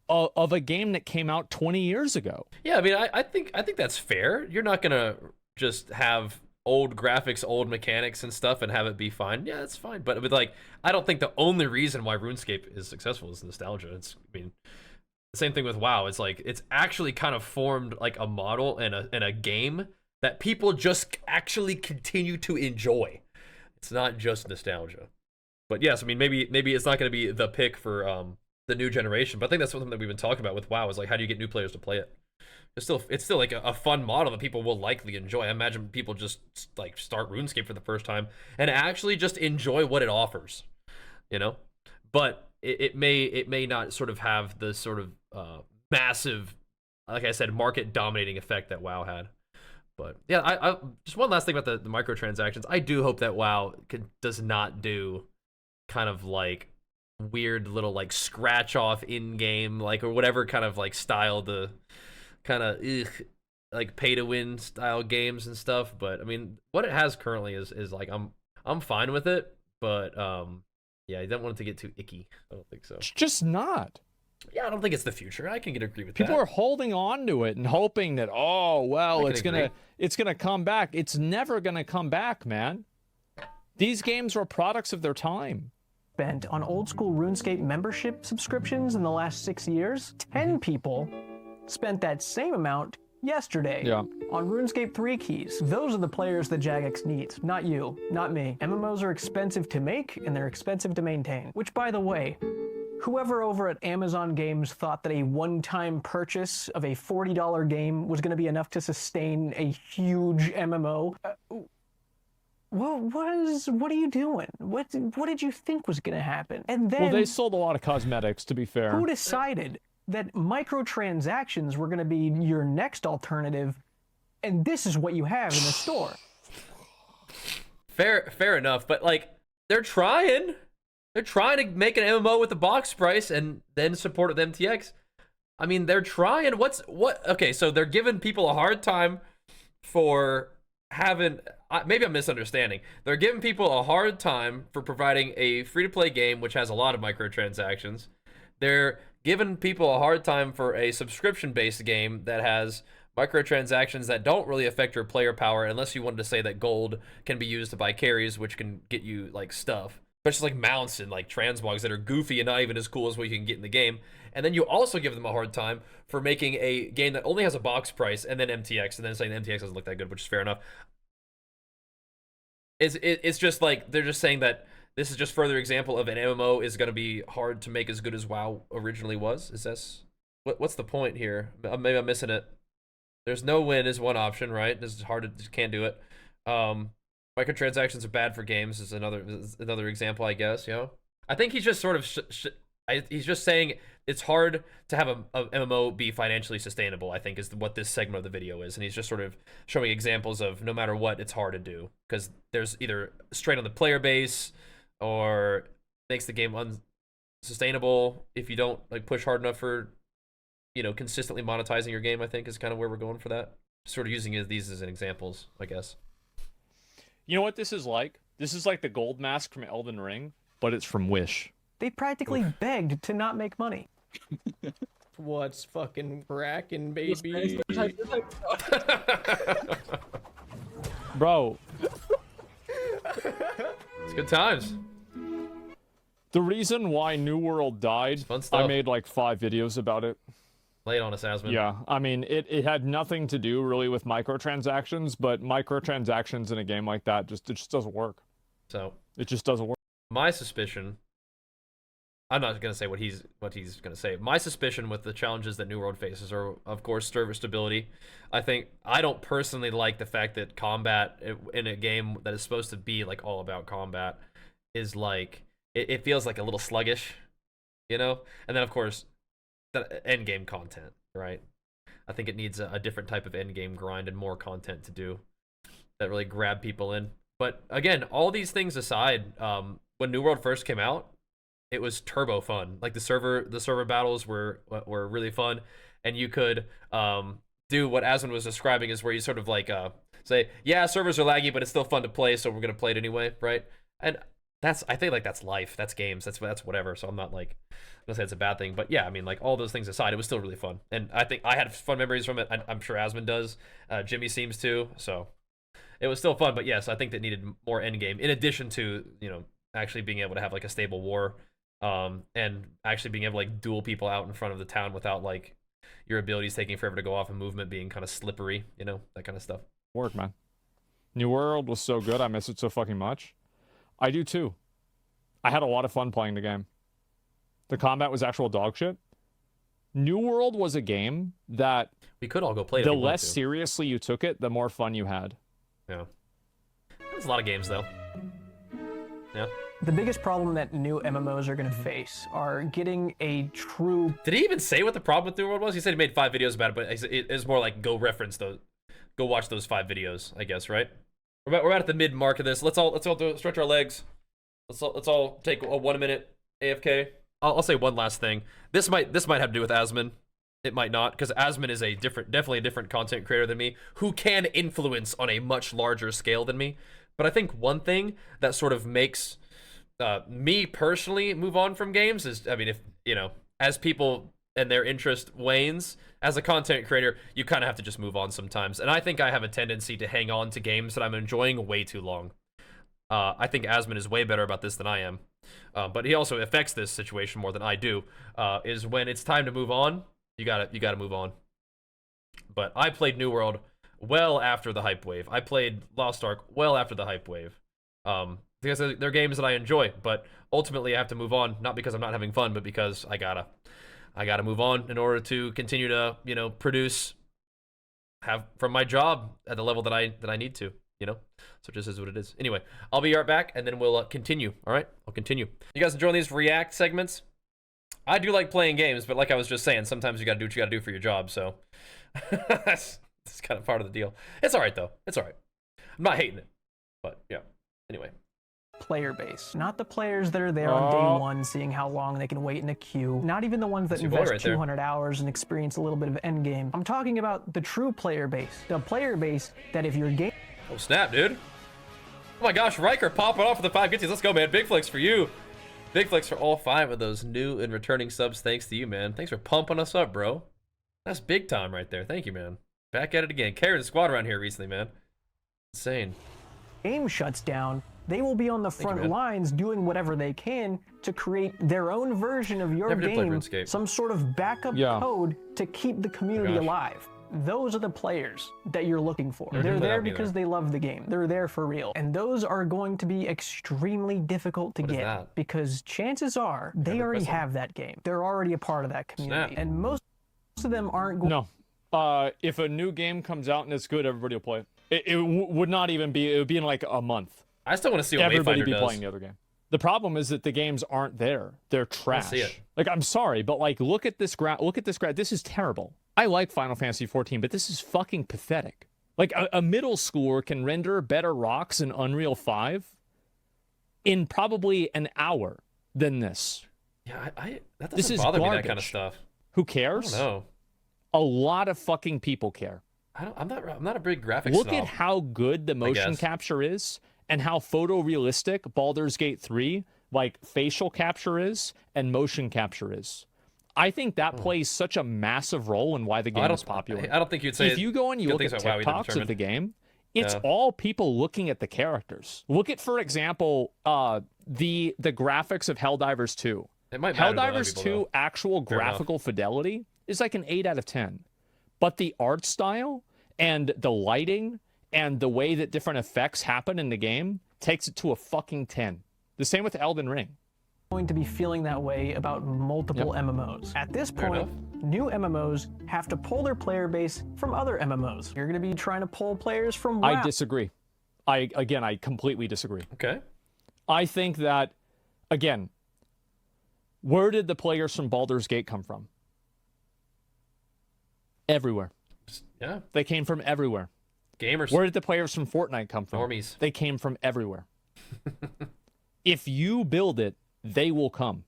Speaker 2: of a game that came out 20 years ago.
Speaker 1: Yeah, I mean, I think that's fair. You're not going to just have old graphics, old mechanics and stuff and have it be fine. Yeah, that's fine. But like, I don't think the only reason why RuneScape is successful is nostalgia. I mean, the same thing with WoW. It's like, it's actually kind of formed like a model and a game that people just actually continue to enjoy. It's not just nostalgia. But yes, I mean, maybe it's not going to be the pick for the new generation. But I think that's something that we've been talking about with WoW is like, how do you get new players to play it? It's still like a fun model that people will likely enjoy. I imagine people just like start RuneScape for the first time and actually just enjoy what it offers, you know. But it may not sort of have the sort of massive, like I said, market dominating effect that WoW had. But yeah, I just one last thing about the microtransactions. I do hope that WoW does not do kind of like weird little like scratch off in game like or whatever kind of like style the kind of like pay to win style games and stuff. But I mean, what it has currently is like I'm fine with it, but yeah, I don't want it to get too icky. I don't think so.
Speaker 2: It's just not.
Speaker 1: Yeah, I don't think it's the future. I can agree with
Speaker 2: People are holding on to it and hoping that, oh well, it's gonna come back. It's never gonna come back, man. These games are products of their time.
Speaker 3: Spent on old school RuneScape membership subscriptions in the last 6 years. 10 people spent that same amount yesterday on RuneScape 3 keys. Those are the players that Jagex needs, not you, not me. MMOs are expensive to make and they're expensive to maintain. Which, by the way, whoever over at Amazon Games thought that a one-time purchase of a $40 game was going to be enough to sustain a huge MMO, what are you doing? What did you think was going to happen? And then,
Speaker 2: well, they sold a lot of cosmetics, to be fair.
Speaker 3: Who decided that microtransactions were going to be your next alternative and this is what you have in the store.
Speaker 1: Fair enough, but like they're trying to make an MMO with the box price and then support with MTX. I mean, they're trying. Okay, so they're giving people a hard time for having, maybe I'm misunderstanding. They're giving people a hard time for providing a free-to-play game which has a lot of microtransactions. They're giving people a hard time for a subscription-based game that has microtransactions that don't really affect your player power unless you wanted to say that gold can be used to buy carries, which can get you like stuff, especially like mounts and like transmogs that are goofy and not even as cool as what you can get in the game. And then you also give them a hard time for making a game that only has a box price and then MTX, and then saying the MTX doesn't look that good, which is fair enough. It's just like they're just saying that this is just further example of an MMO is going to be hard to make as good as WoW originally was. Is this what's the point here? Maybe I'm missing it. There's no win is one option, right? This is hard to just can't do it. Microtransactions are bad for games is another example, I guess. You know, I think he's just sort of he's just saying it's hard to have a MMO be financially sustainable, I think is what this segment of the video is. And he's just sort of showing examples of no matter what, it's hard to do because there's either strain on the player base or makes the game unsustainable if you don't like push hard enough for, you know, consistently monetizing your game, I think is kind of where we're going for that. Sort of using these as examples, I guess.
Speaker 2: You know what this is like? This is like the gold mask from Elden Ring, but it's from Wish.
Speaker 3: They practically begged to not make money.
Speaker 6: What's fucking cracking, baby?
Speaker 2: Bro.
Speaker 1: It's good times.
Speaker 2: The reason why New World died, I made like 5 videos about it.
Speaker 1: Lay it on us, Asmon.
Speaker 2: Yeah, I mean, it had nothing to do really with microtransactions, but microtransactions in a game like that, it just doesn't work.
Speaker 1: So
Speaker 2: it just doesn't work.
Speaker 1: My suspicion, I'm not going to say what he's going to say. My suspicion with the challenges that New World faces are, of course, server stability. I don't personally like the fact that combat in a game that is supposed to be like all about combat is like, it feels like a little sluggish, you know? And then, of course, the end game content, right? I think it needs a different type of end game grind and more content to do that really grab people in. But again, all these things aside, when New World first came out, it was turbo fun. Like the server battles were really fun, and you could do what Asmon was describing, is where you sort of like say, yeah, servers are laggy, but it's still fun to play, so we're gonna play it anyway, right? And I think like that's life, that's games, that's whatever. So I'm not like gonna say it's a bad thing, but yeah, I mean, like all those things aside, it was still really fun, and I think I had fun memories from it. I'm sure Asmon does. Jimmy seems to, so it was still fun. But yes, I think that needed more end game in addition to, you know, actually being able to have like a stable war, and actually being able to like duel people out in front of the town without like your abilities taking forever to go off and movement being kind of slippery, you know, that kind of stuff.
Speaker 2: Work, man. New World was so good. I miss it so fucking much. I do too. I had a lot of fun playing the game. The combat was actual dog shit. New World was a game that
Speaker 1: we could all go play.
Speaker 2: The less seriously you took it, the more fun you had.
Speaker 1: Yeah. There's a lot of games though. Yeah.
Speaker 3: The biggest problem that new MMOs are going to face are getting a true...
Speaker 1: Did he even say what the problem with New World was? He said he made 5 videos about it, but it's more like go reference those, go watch those 5 videos, I guess, right? We're about at the mid mark of this. Let's all stretch our legs. Let's all take a 1 minute AFK. I'll say one last thing. This might have to do with Asmon. It might not, because Asmon is definitely a different content creator than me, who can influence on a much larger scale than me. But I think one thing that sort of makes me personally move on from games is, I mean, if, you know, as people and their interest wanes, as a content creator, you kind of have to just move on sometimes. And I think I have a tendency to hang on to games that I'm enjoying way too long. I think Asmon is way better about this than I am. But he also affects this situation more than I do, is when it's time to move on, you gotta move on. But I played New World well after the hype wave. I played Lost Ark well after the hype wave. Because they're games that I enjoy, but ultimately I have to move on, not because I'm not having fun, but because I gotta move on in order to continue to, you know, produce, have from my job at the level that I need to, you know. So it just is what it is. Anyway, I'll be right back, and then we'll continue. All right, I'll continue. You guys enjoying these react segments? I do like playing games, but like I was just saying, sometimes you gotta do what you gotta do for your job. So It's kind of part of the deal. It's all right though. It's all right. I'm not hating it, but yeah. Anyway.
Speaker 3: Player base. Not the players that are there on day one seeing how long they can wait in a queue. Not even the ones that invest right 200 hours and experience a little bit of endgame. I'm talking about the true player base. The player base that if your game...
Speaker 1: Oh snap, dude. Oh my gosh, Riker popping off with the 5 gifties. Let's go, man. Big flex for you. Big flex for all 5 of those new and returning subs. Thanks to you, man. Thanks for pumping us up, bro. That's big time right there. Thank you, man. Back at it again. Carrying the squad around here recently, man. Insane.
Speaker 3: Game shuts down. They will be on the front lines doing whatever they can to create their own version of your game, some sort of backup code to keep the community alive. Those are the players that you're looking for. They're there because they love the game. They're there for real. And those are going to be extremely difficult to get because chances are they already have that game. They're already a part of that community. And most of them aren't going
Speaker 2: if a new game comes out and it's good, everybody will play it. It would not even be, it would be in like a month.
Speaker 1: I still want to see what
Speaker 2: everybody
Speaker 1: Wayfinder
Speaker 2: be
Speaker 1: does.
Speaker 2: playing the other game. The problem is that the games aren't there. They're trash. Like, I'm sorry, but like, look at this graph. Look at this graph. This is terrible. I like Final Fantasy 14, but this is fucking pathetic. Like, a middle schooler can render better rocks in Unreal 5 in probably an hour than this.
Speaker 1: Yeah, that doesn't bother me, that kind of stuff.
Speaker 2: Who cares?
Speaker 1: I don't know.
Speaker 2: A lot of fucking people care.
Speaker 1: I'm not a big graphics
Speaker 2: Look
Speaker 1: snob,
Speaker 2: at how good the motion capture is and how photorealistic Baldur's Gate 3, like, facial capture is and motion capture is. I think that plays such a massive role in why the game is popular.
Speaker 1: I don't think you'd say
Speaker 2: if you go and you look at TikToks of the game, it's all people looking at the characters. Look at, for example, the graphics of Helldivers 2. Helldivers 2 actual graphical fidelity is like an 8 out of 10. But the art style and the lighting and the way that different effects happen in the game takes it to a fucking 10. The same with Elden Ring.
Speaker 3: Going to be feeling that way about multiple MMOs. At this point, new MMOs have to pull their player base from other MMOs. You're going to be trying to pull players from WoW.
Speaker 2: I disagree. I completely disagree.
Speaker 1: Okay.
Speaker 2: I think that, again, where did the players from Baldur's Gate come from? Everywhere.
Speaker 1: Yeah.
Speaker 2: They came from everywhere.
Speaker 1: Gamers.
Speaker 2: Where did the players from Fortnite come from?
Speaker 1: Normies.
Speaker 2: They came from everywhere. If you build it, they will come.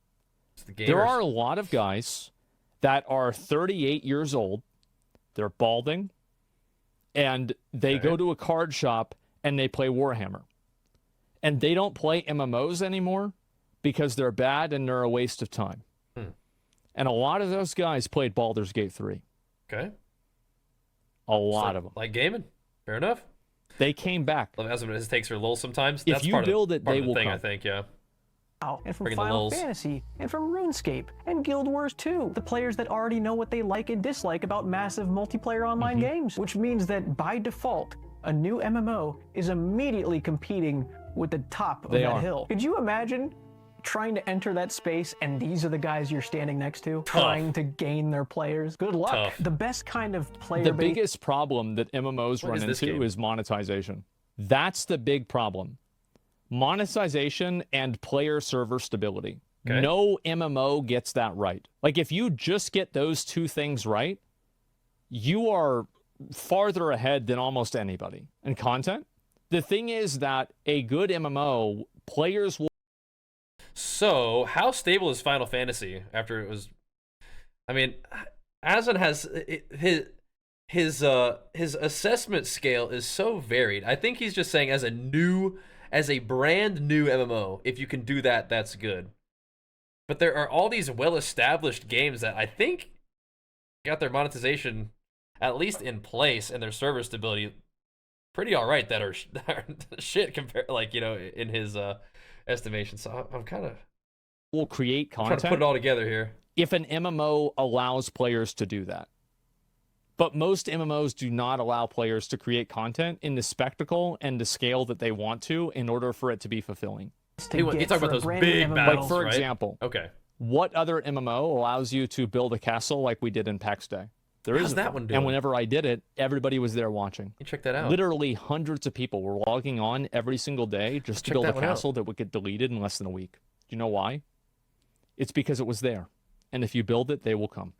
Speaker 2: There are a lot of guys that are 38 years old. They're balding. And they go to a card shop and they play Warhammer. And they don't play MMOs anymore because they're bad and they're a waste of time. And a lot of those guys played Baldur's Gate 3.
Speaker 1: Okay.
Speaker 2: A lot of them.
Speaker 1: Like gaming. Fair enough.
Speaker 2: They came back.
Speaker 1: Love as his takes are low sometimes.
Speaker 2: If you build it, they will come.
Speaker 1: I think, yeah.
Speaker 3: And from Final Fantasy, and from RuneScape, and Guild Wars 2. The players that already know what they like and dislike about massive multiplayer online games. Which means that, by default, a new MMO is immediately competing with the top of that hill. Could you imagine trying to enter that space and these are the guys you're standing next to, trying to gain their players? Good luck. The best kind of player
Speaker 2: The biggest problem that MMOs run into is monetization. That's the big problem. Monetization and player server stability. No MMO gets that right. Like, if you just get those two things right, you are farther ahead than almost anybody. And content? The thing is that a good MMO, players will...
Speaker 1: So, how stable is Final Fantasy after it was... I mean, Asmon has... His assessment scale is so varied. I think he's just saying as a brand new MMO, if you can do that, that's good. But there are all these well-established games that I think got their monetization at least in place and their server stability pretty all right, that are shit compared, like, you know, in his estimation. So I'm kind of...
Speaker 2: We'll create content.
Speaker 1: Trying to put it all together here.
Speaker 2: If an MMO allows players to do that. But most MMOs do not allow players to create content in the spectacle and the scale that they want to in order for it to be fulfilling.
Speaker 1: He's talking about those big battles,
Speaker 2: like, for
Speaker 1: right?
Speaker 2: example, what other MMO allows you to build a castle like we did in PAX Day? There isn't.
Speaker 1: That one doing?
Speaker 2: And whenever I did it, everybody was there watching.
Speaker 1: You check that out.
Speaker 2: Literally hundreds of people were logging on every single day just to build a castle that would get deleted in less than a week. Do you know why? It's because it was there. And if you build it, they will come.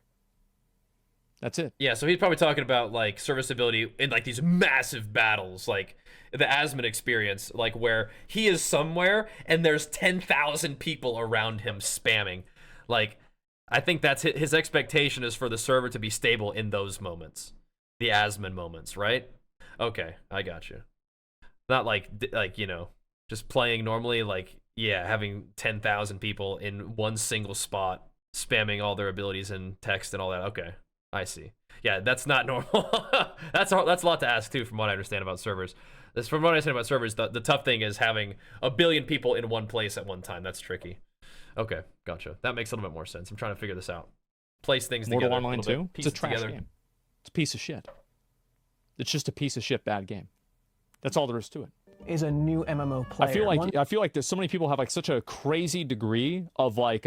Speaker 2: That's it.
Speaker 1: Yeah, so he's probably talking about like serviceability in like these massive battles, like the Asmon experience, like where he is somewhere and there's 10,000 people around him spamming. Like, I think that's his expectation is for the server to be stable in those moments, the Asmon moments, right? Okay, I got you. Not like you know, just playing normally, like, yeah, having 10,000 people in one single spot spamming all their abilities and text and all that. Okay, I see. Yeah, that's not normal. That's a lot to ask too, from what I understand about servers. From what I understand about servers, the tough thing is having a billion people in one place at one time. That's tricky. Okay, gotcha. That makes a little bit more sense. I'm trying to figure this out. Place things
Speaker 2: Mortal
Speaker 1: together.
Speaker 2: Online 2? It's a trash game. It's a piece of shit. It's just a piece of shit bad game. That's all there is to it.
Speaker 3: Is a new MMO player.
Speaker 2: I feel like there's so many people have like such a crazy degree of like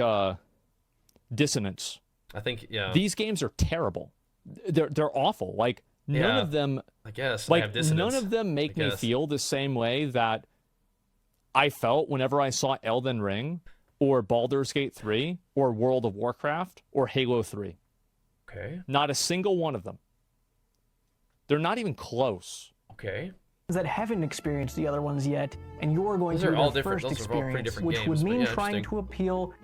Speaker 2: dissonance.
Speaker 1: I think, yeah.
Speaker 2: These games are terrible. They're awful. Like none of them,
Speaker 1: I guess,
Speaker 2: like none of them make me feel the same way that I felt whenever I saw Elden Ring or Baldur's Gate 3 or World of Warcraft or Halo 3.
Speaker 1: Okay.
Speaker 2: Not a single one of them. They're not even close.
Speaker 1: Okay.
Speaker 3: That haven't experienced the other ones yet, and you're going through their first experience, which would mean trying to appeal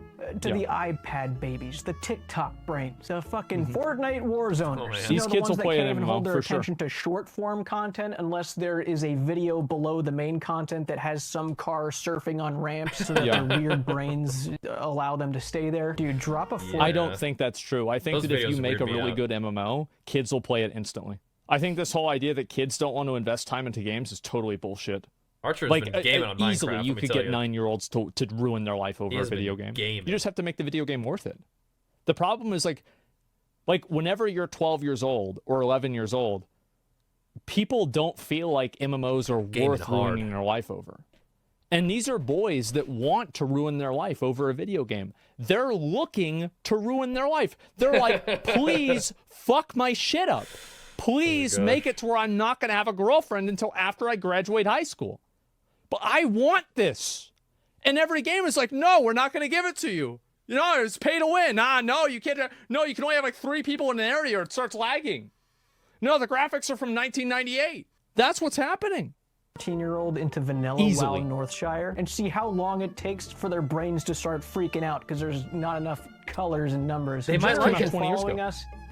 Speaker 3: to the iPad babies, the TikTok brains, the fucking Fortnite Warzoners.
Speaker 2: These kids will play
Speaker 3: it
Speaker 2: an MMO
Speaker 3: hold their
Speaker 2: for
Speaker 3: attention to short form content unless there is a video below the main content that has some car surfing on ramps so that their weird brains allow them to stay there. Dude, drop a
Speaker 2: I don't think that's true. I think that if you make a really good MMO, kids will play it instantly. I think this whole idea that kids don't want to invest time into games is totally bullshit.
Speaker 1: Archer's
Speaker 2: like,
Speaker 1: been gaming on Minecraft.
Speaker 2: Easily, you could get 9-year-olds to ruin their life over a video game. You just have to make the video game worth it. The problem is like whenever you're 12 years old or 11 years old, people don't feel like MMOs are worth ruining their life over. And these are boys that want to ruin their life over a video game. They're looking to ruin their life. They're like, please fuck my shit up. Please make it to where I'm not going to have a girlfriend until after I graduate high school. But I want this. And every game is like, no, we're not going to give it to you. You know, it's pay to win. No, you can't. No, you can only have like 3 people in an area or it starts lagging. No, the graphics are from 1998. That's what's happening.
Speaker 3: 14-year-old into vanilla WoW Northshire and see how long it takes for their brains to start freaking out because there's not enough colors and numbers.
Speaker 1: They might like it.
Speaker 3: 20 years ago.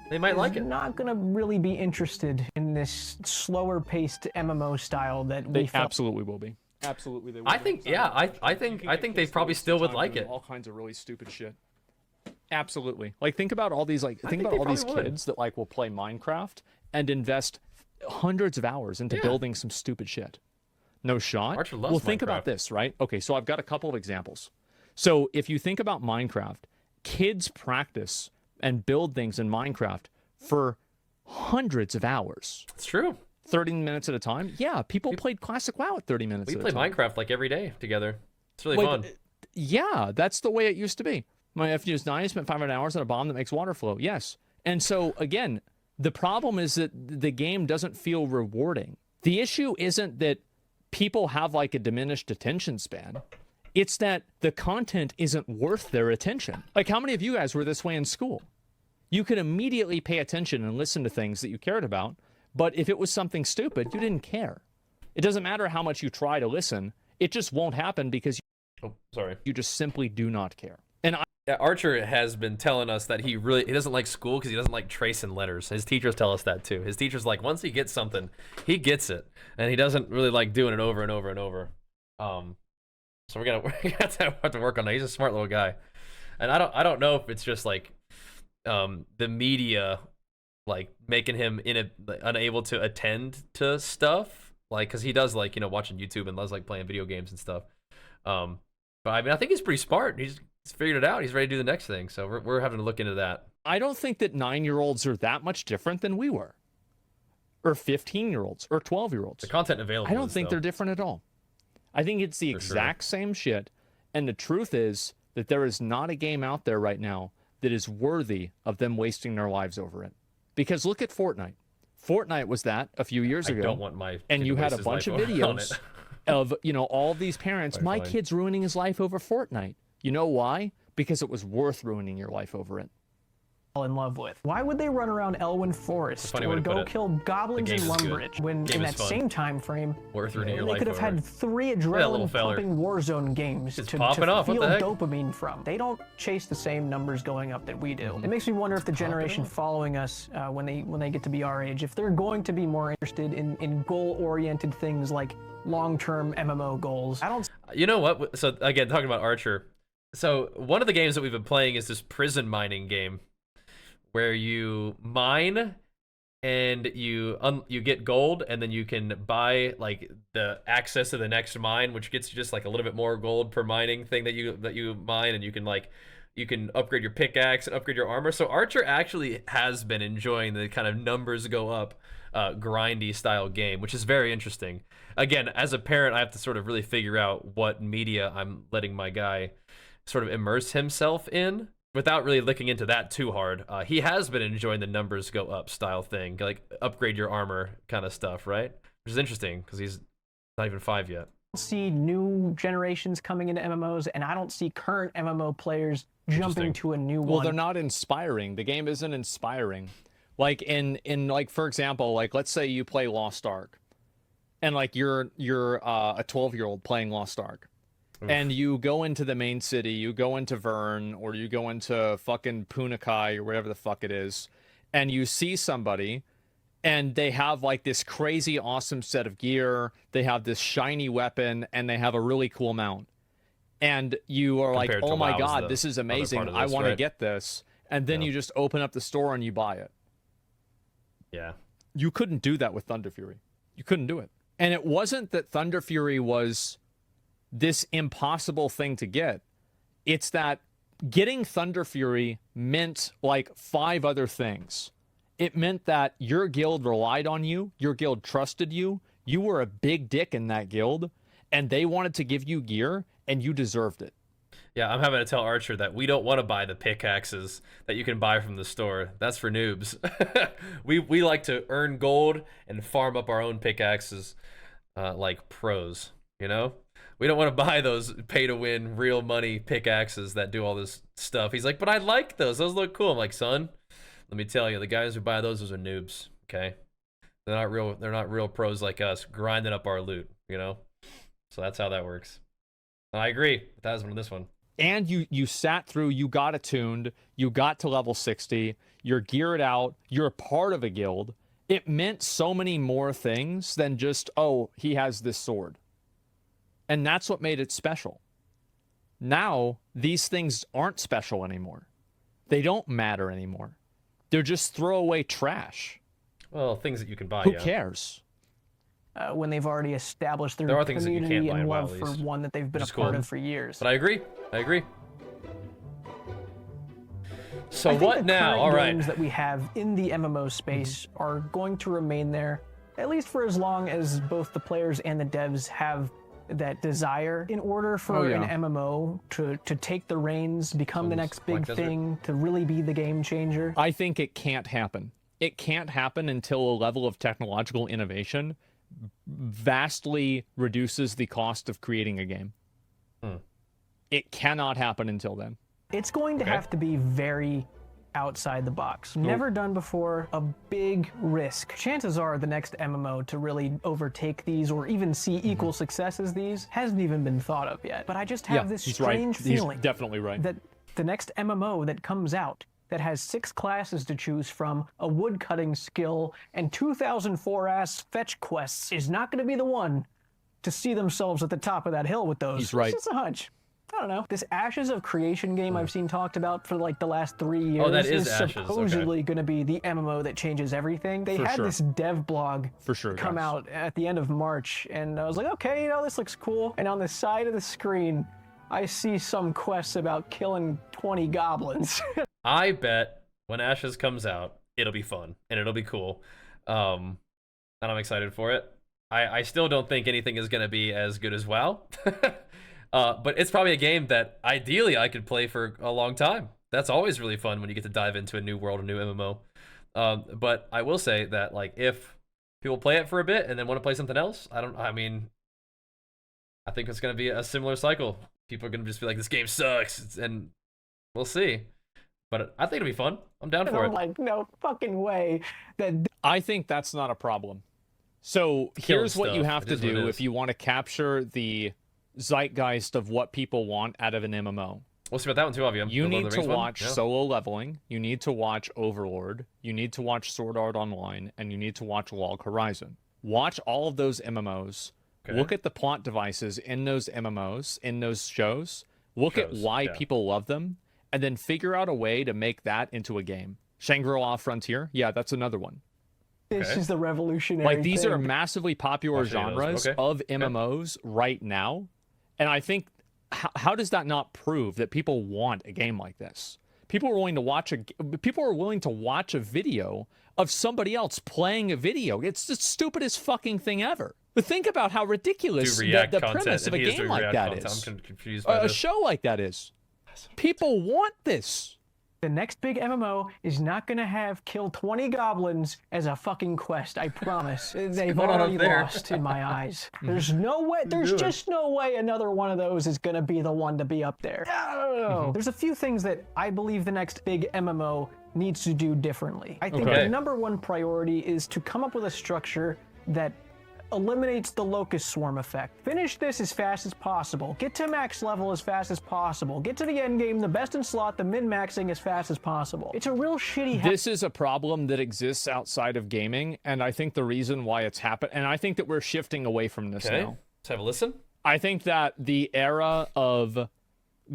Speaker 1: They might like it.
Speaker 3: Not gonna really be interested in this slower-paced MMO style that
Speaker 2: they absolutely will be. Absolutely, they will.
Speaker 1: I think, yeah, I think they probably still would like it.
Speaker 2: All kinds of really stupid shit. Absolutely. Like think about all these think about all these kids that like will play Minecraft and invest hundreds of hours into building some stupid shit. No shot.
Speaker 1: Archer loves
Speaker 2: well, think about this, right? Okay, so I've got a couple of examples. So if you think about Minecraft, kids practice and build things in Minecraft for hundreds of hours.
Speaker 1: It's true.
Speaker 2: 30 minutes at a time. Yeah, people played Classic WoW at 30 minutes at a time.
Speaker 1: We play Minecraft like every day together. It's really fun.
Speaker 2: Yeah, that's the way it used to be. My nephew was 9, spent 500 hours on a bomb that makes water flow. Yes. And so, again, the problem is that the game doesn't feel rewarding. The issue isn't that people have like a diminished attention span. It's that the content isn't worth their attention. Like, how many of you guys were this way in school? You could immediately pay attention and listen to things that you cared about, but if it was something stupid, you didn't care. It doesn't matter how much you try to listen. It just won't happen because you just simply do not care. And
Speaker 1: Archer has been telling us that he doesn't like school because he doesn't like tracing letters. His teachers tell us that too. His teacher's like, once he gets something, he gets it, and he doesn't really like doing it over and over and over. So we're gonna have to work on that. He's a smart little guy, and I don't know if it's just like the media like making him unable to attend to stuff, like because he does like watching YouTube and loves like playing video games and stuff. But I mean I think he's pretty smart. He's figured it out. He's ready to do the next thing. So we're having to look into that.
Speaker 2: I don't think that 9-year-olds are that much different than we were, or 15-year-olds, or 12-year-olds.
Speaker 1: The content available.
Speaker 2: I don't think they're different at all. I think it's the exact same shit. And the truth is that there is not a game out there right now that is worthy of them wasting their lives over it. Because look at Fortnite. Fortnite was that a few years ago.
Speaker 1: I don't want my
Speaker 2: and you had a bunch of videos of all these parents. My kid's ruining his life over Fortnite. You know why? Because it was worth ruining your life over it.
Speaker 3: in love with. Why would they run around Elwyn Forest or go kill goblins in Lumbridge when in that same time frame they could have had 3 adrenaline-pumping Warzone games to feel dopamine from? They don't chase the same numbers going up that we do. It makes me wonder if the generation following us, when they get to be our age, if they're going to be more interested in goal-oriented things like long-term MMO goals. I don't.
Speaker 1: You know what? So again, talking about Archer. So one of the games that we've been playing is this prison mining game, where you mine and you get gold, and then you can buy like the access to the next mine, which gets you just like a little bit more gold per mining thing that you mine, and you can upgrade your pickaxe and upgrade your armor. So Archer actually has been enjoying the kind of numbers go up grindy style game, which is very interesting. Again, as a parent, I have to sort of really figure out what media I'm letting my guy sort of immerse himself in without really looking into that too hard. He has been enjoying the numbers go up style thing, like upgrade your armor kind of stuff, right? Which is interesting because he's not even 5 yet.
Speaker 3: I see new generations coming into MMOs, and I don't see current MMO players jumping to a new one.
Speaker 2: Well, they're not inspiring. The game isn't inspiring. Like in like, for example, like let's say you play Lost Ark, and like you're a 12-year-old playing Lost Ark. Oof. And you go into the main city, you go into Vern, or you go into fucking Punakai, or whatever the fuck it is, and you see somebody, and they have like this crazy awesome set of gear, they have this shiny weapon, and they have a really cool mount. And you are like, oh my god, this is amazing, I want to get this. And then you just open up the store and you buy it.
Speaker 1: Yeah.
Speaker 2: You couldn't do that with Thunder Fury. You couldn't do it. And it wasn't that Thunder Fury was this impossible thing to get. It's that getting Thunder Fury meant like 5 other things. It meant that your guild relied on you, your guild trusted you, you were a big dick in that guild, and they wanted to give you gear, and you deserved it.
Speaker 1: Yeah, I'm having to tell Archer that we don't want to buy the pickaxes that you can buy from the store. That's for noobs. we like to earn gold and farm up our own pickaxes like pros, you know? We don't want to buy those pay-to-win, real money pickaxes that do all this stuff. He's like, but I like those. Those look cool. I'm like, son, let me tell you, the guys who buy those are noobs, okay? They're not real pros like us, grinding up our loot, you know? So that's how that works. And I agree with Asmongold on this one.
Speaker 2: And you sat through, you got attuned, you got to level 60, you're geared out, you're part of a guild. It meant so many more things than just, oh, he has this sword. And that's what made it special. Now, these things aren't special anymore. They don't matter anymore. They're just throwaway trash.
Speaker 1: Well, things that you can buy,
Speaker 2: Who cares?
Speaker 3: When they've already established their community and love for one that they've been a part of for years.
Speaker 1: But I agree. So what now? All right.
Speaker 3: Games that we have in the MMO space are going to remain there, at least for as long as both the players and the devs have that desire. In order for an MMO to take the reins, become the next big thing, to really be the game changer.
Speaker 2: I think it can't happen. It can't happen until a level of technological innovation vastly reduces the cost of creating a game. It cannot happen until then.
Speaker 3: It's going to have to be very outside the box. Never done before, a big risk. Chances are the next MMO to really overtake these or even see equal success as these hasn't even been thought of yet. But I just have this strange feeling
Speaker 2: he's definitely right.
Speaker 3: that the next MMO that comes out that has 6 classes to choose from, a woodcutting skill, and 2004-ass fetch quests is not going to be the one to see themselves at the top of that hill with those.
Speaker 2: He's right.
Speaker 3: It's just a hunch. I don't know. This Ashes of Creation game I've seen talked about for like the last 3 years
Speaker 1: is
Speaker 3: supposedly going to be the MMO that changes everything. They had this dev blog come out at the end of March, and I was like, okay, you know, this looks cool. And on the side of the screen, I see some quests about killing 20 goblins.
Speaker 1: I bet when Ashes comes out, it'll be fun and it'll be cool. And I'm excited for it. I still don't think anything is going to be as good as WoW. But it's probably a game that ideally I could play for a long time. That's always really fun when you get to dive into a new world, a new MMO. But I will say that like if people play it for a bit and then want to play something else, I think it's going to be a similar cycle. People are going to just be like, this game sucks, and we'll see. But I think it'll be fun. I'm down for it.
Speaker 3: Like, no fucking way.
Speaker 2: I think that's not a problem. So here's what you have to do if you want to capture the zeitgeist of what people want out of an MMO.
Speaker 1: We'll see about that one too, Avium.
Speaker 2: You need to watch Solo Leveling, you need to watch Overlord, you need to watch Sword Art Online, and you need to watch Log Horizon. Watch all of those MMOs. Okay. Look at the plot devices in those MMOs, in those shows. Look at why people love them, and then figure out a way to make that into a game. Shangri-La Frontier, yeah, that's another one.
Speaker 3: This is the revolutionary
Speaker 2: Like, these
Speaker 3: thing.
Speaker 2: are massively popular genres of MMOs right now, and I think how does that not prove that people want a game like this? People are willing to watch a video of somebody else playing a video. It's the stupidest fucking thing ever. But think about how ridiculous the premise of a game like that is.
Speaker 1: I'm confused by this.
Speaker 2: A show like that is. People want this.
Speaker 3: The next big MMO is not going to have kill 20 goblins as a fucking quest, I promise. They've already lost in my eyes. There's no way, there's just no way another one of those is going to be the one to be up there. No. There's a few things that I believe the next big MMO needs to do differently. I think the number one priority is to come up with a structure that eliminates the locust swarm effect. Finish this as fast as possible. Get to max level as fast as possible. Get to the end game, the best in slot, the min-maxing as fast as possible. It's a real shitty...
Speaker 2: This is a problem that exists outside of gaming, and I think the reason why it's happened... And I think that we're shifting away from this now.
Speaker 1: Let's have a listen.
Speaker 2: I think that the era of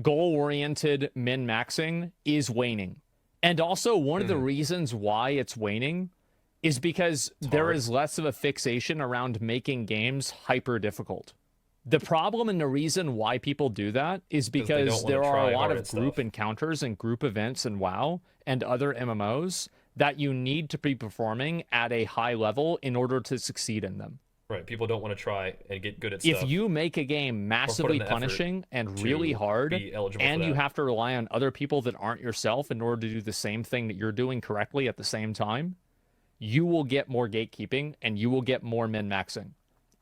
Speaker 2: goal-oriented min-maxing is waning. And also, one of the reasons why it's waning is because there is less of a fixation around making games hyper difficult. The problem and the reason why people do that is because there are a lot of group encounters and group events in WoW and other MMOs that you need to be performing at a high level in order to succeed in them.
Speaker 1: Right, people don't want to try and get good at stuff.
Speaker 2: If you make a game massively punishing and really hard, and you have to rely on other people that aren't yourself in order to do the same thing that you're doing correctly at the same time, you will get more gatekeeping and you will get more min-maxing.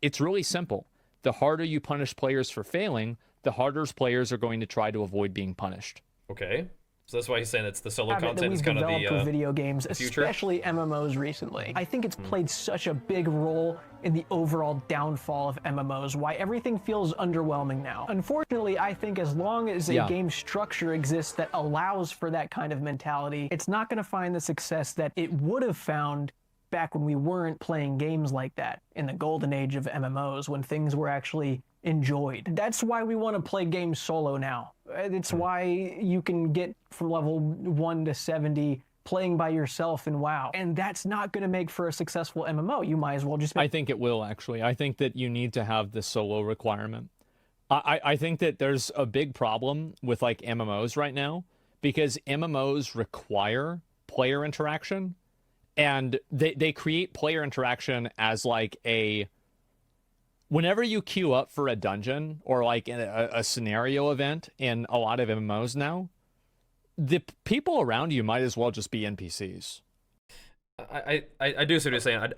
Speaker 2: It's really simple. The harder you punish players for failing, the harder players are going to try to avoid being punished.
Speaker 1: Okay. So that's why he's saying it's the solo content is kind of the
Speaker 3: video games,
Speaker 1: future.
Speaker 3: Especially MMOs recently. I think it's played such a big role in the overall downfall of MMOs, why everything feels underwhelming now. Unfortunately, I think as long as a game structure exists that allows for that kind of mentality, it's not going to find the success that it would have found back when we weren't playing games like that, in the golden age of MMOs, when things were actually enjoyed. That's why we want to play games solo now. It's why you can get from level 1 to 70 playing by yourself in WoW. And that's not going to make for a successful MMO. You might as well just...
Speaker 2: I think it will, actually. I think that you need to have the solo requirement. I think that there's a big problem with like MMOs right now, because MMOs require player interaction, and they create player interaction as like a... Whenever you queue up for a dungeon or like a scenario event in a lot of MMOs now, the people around you might as well just be NPCs.
Speaker 1: I do see what you're saying.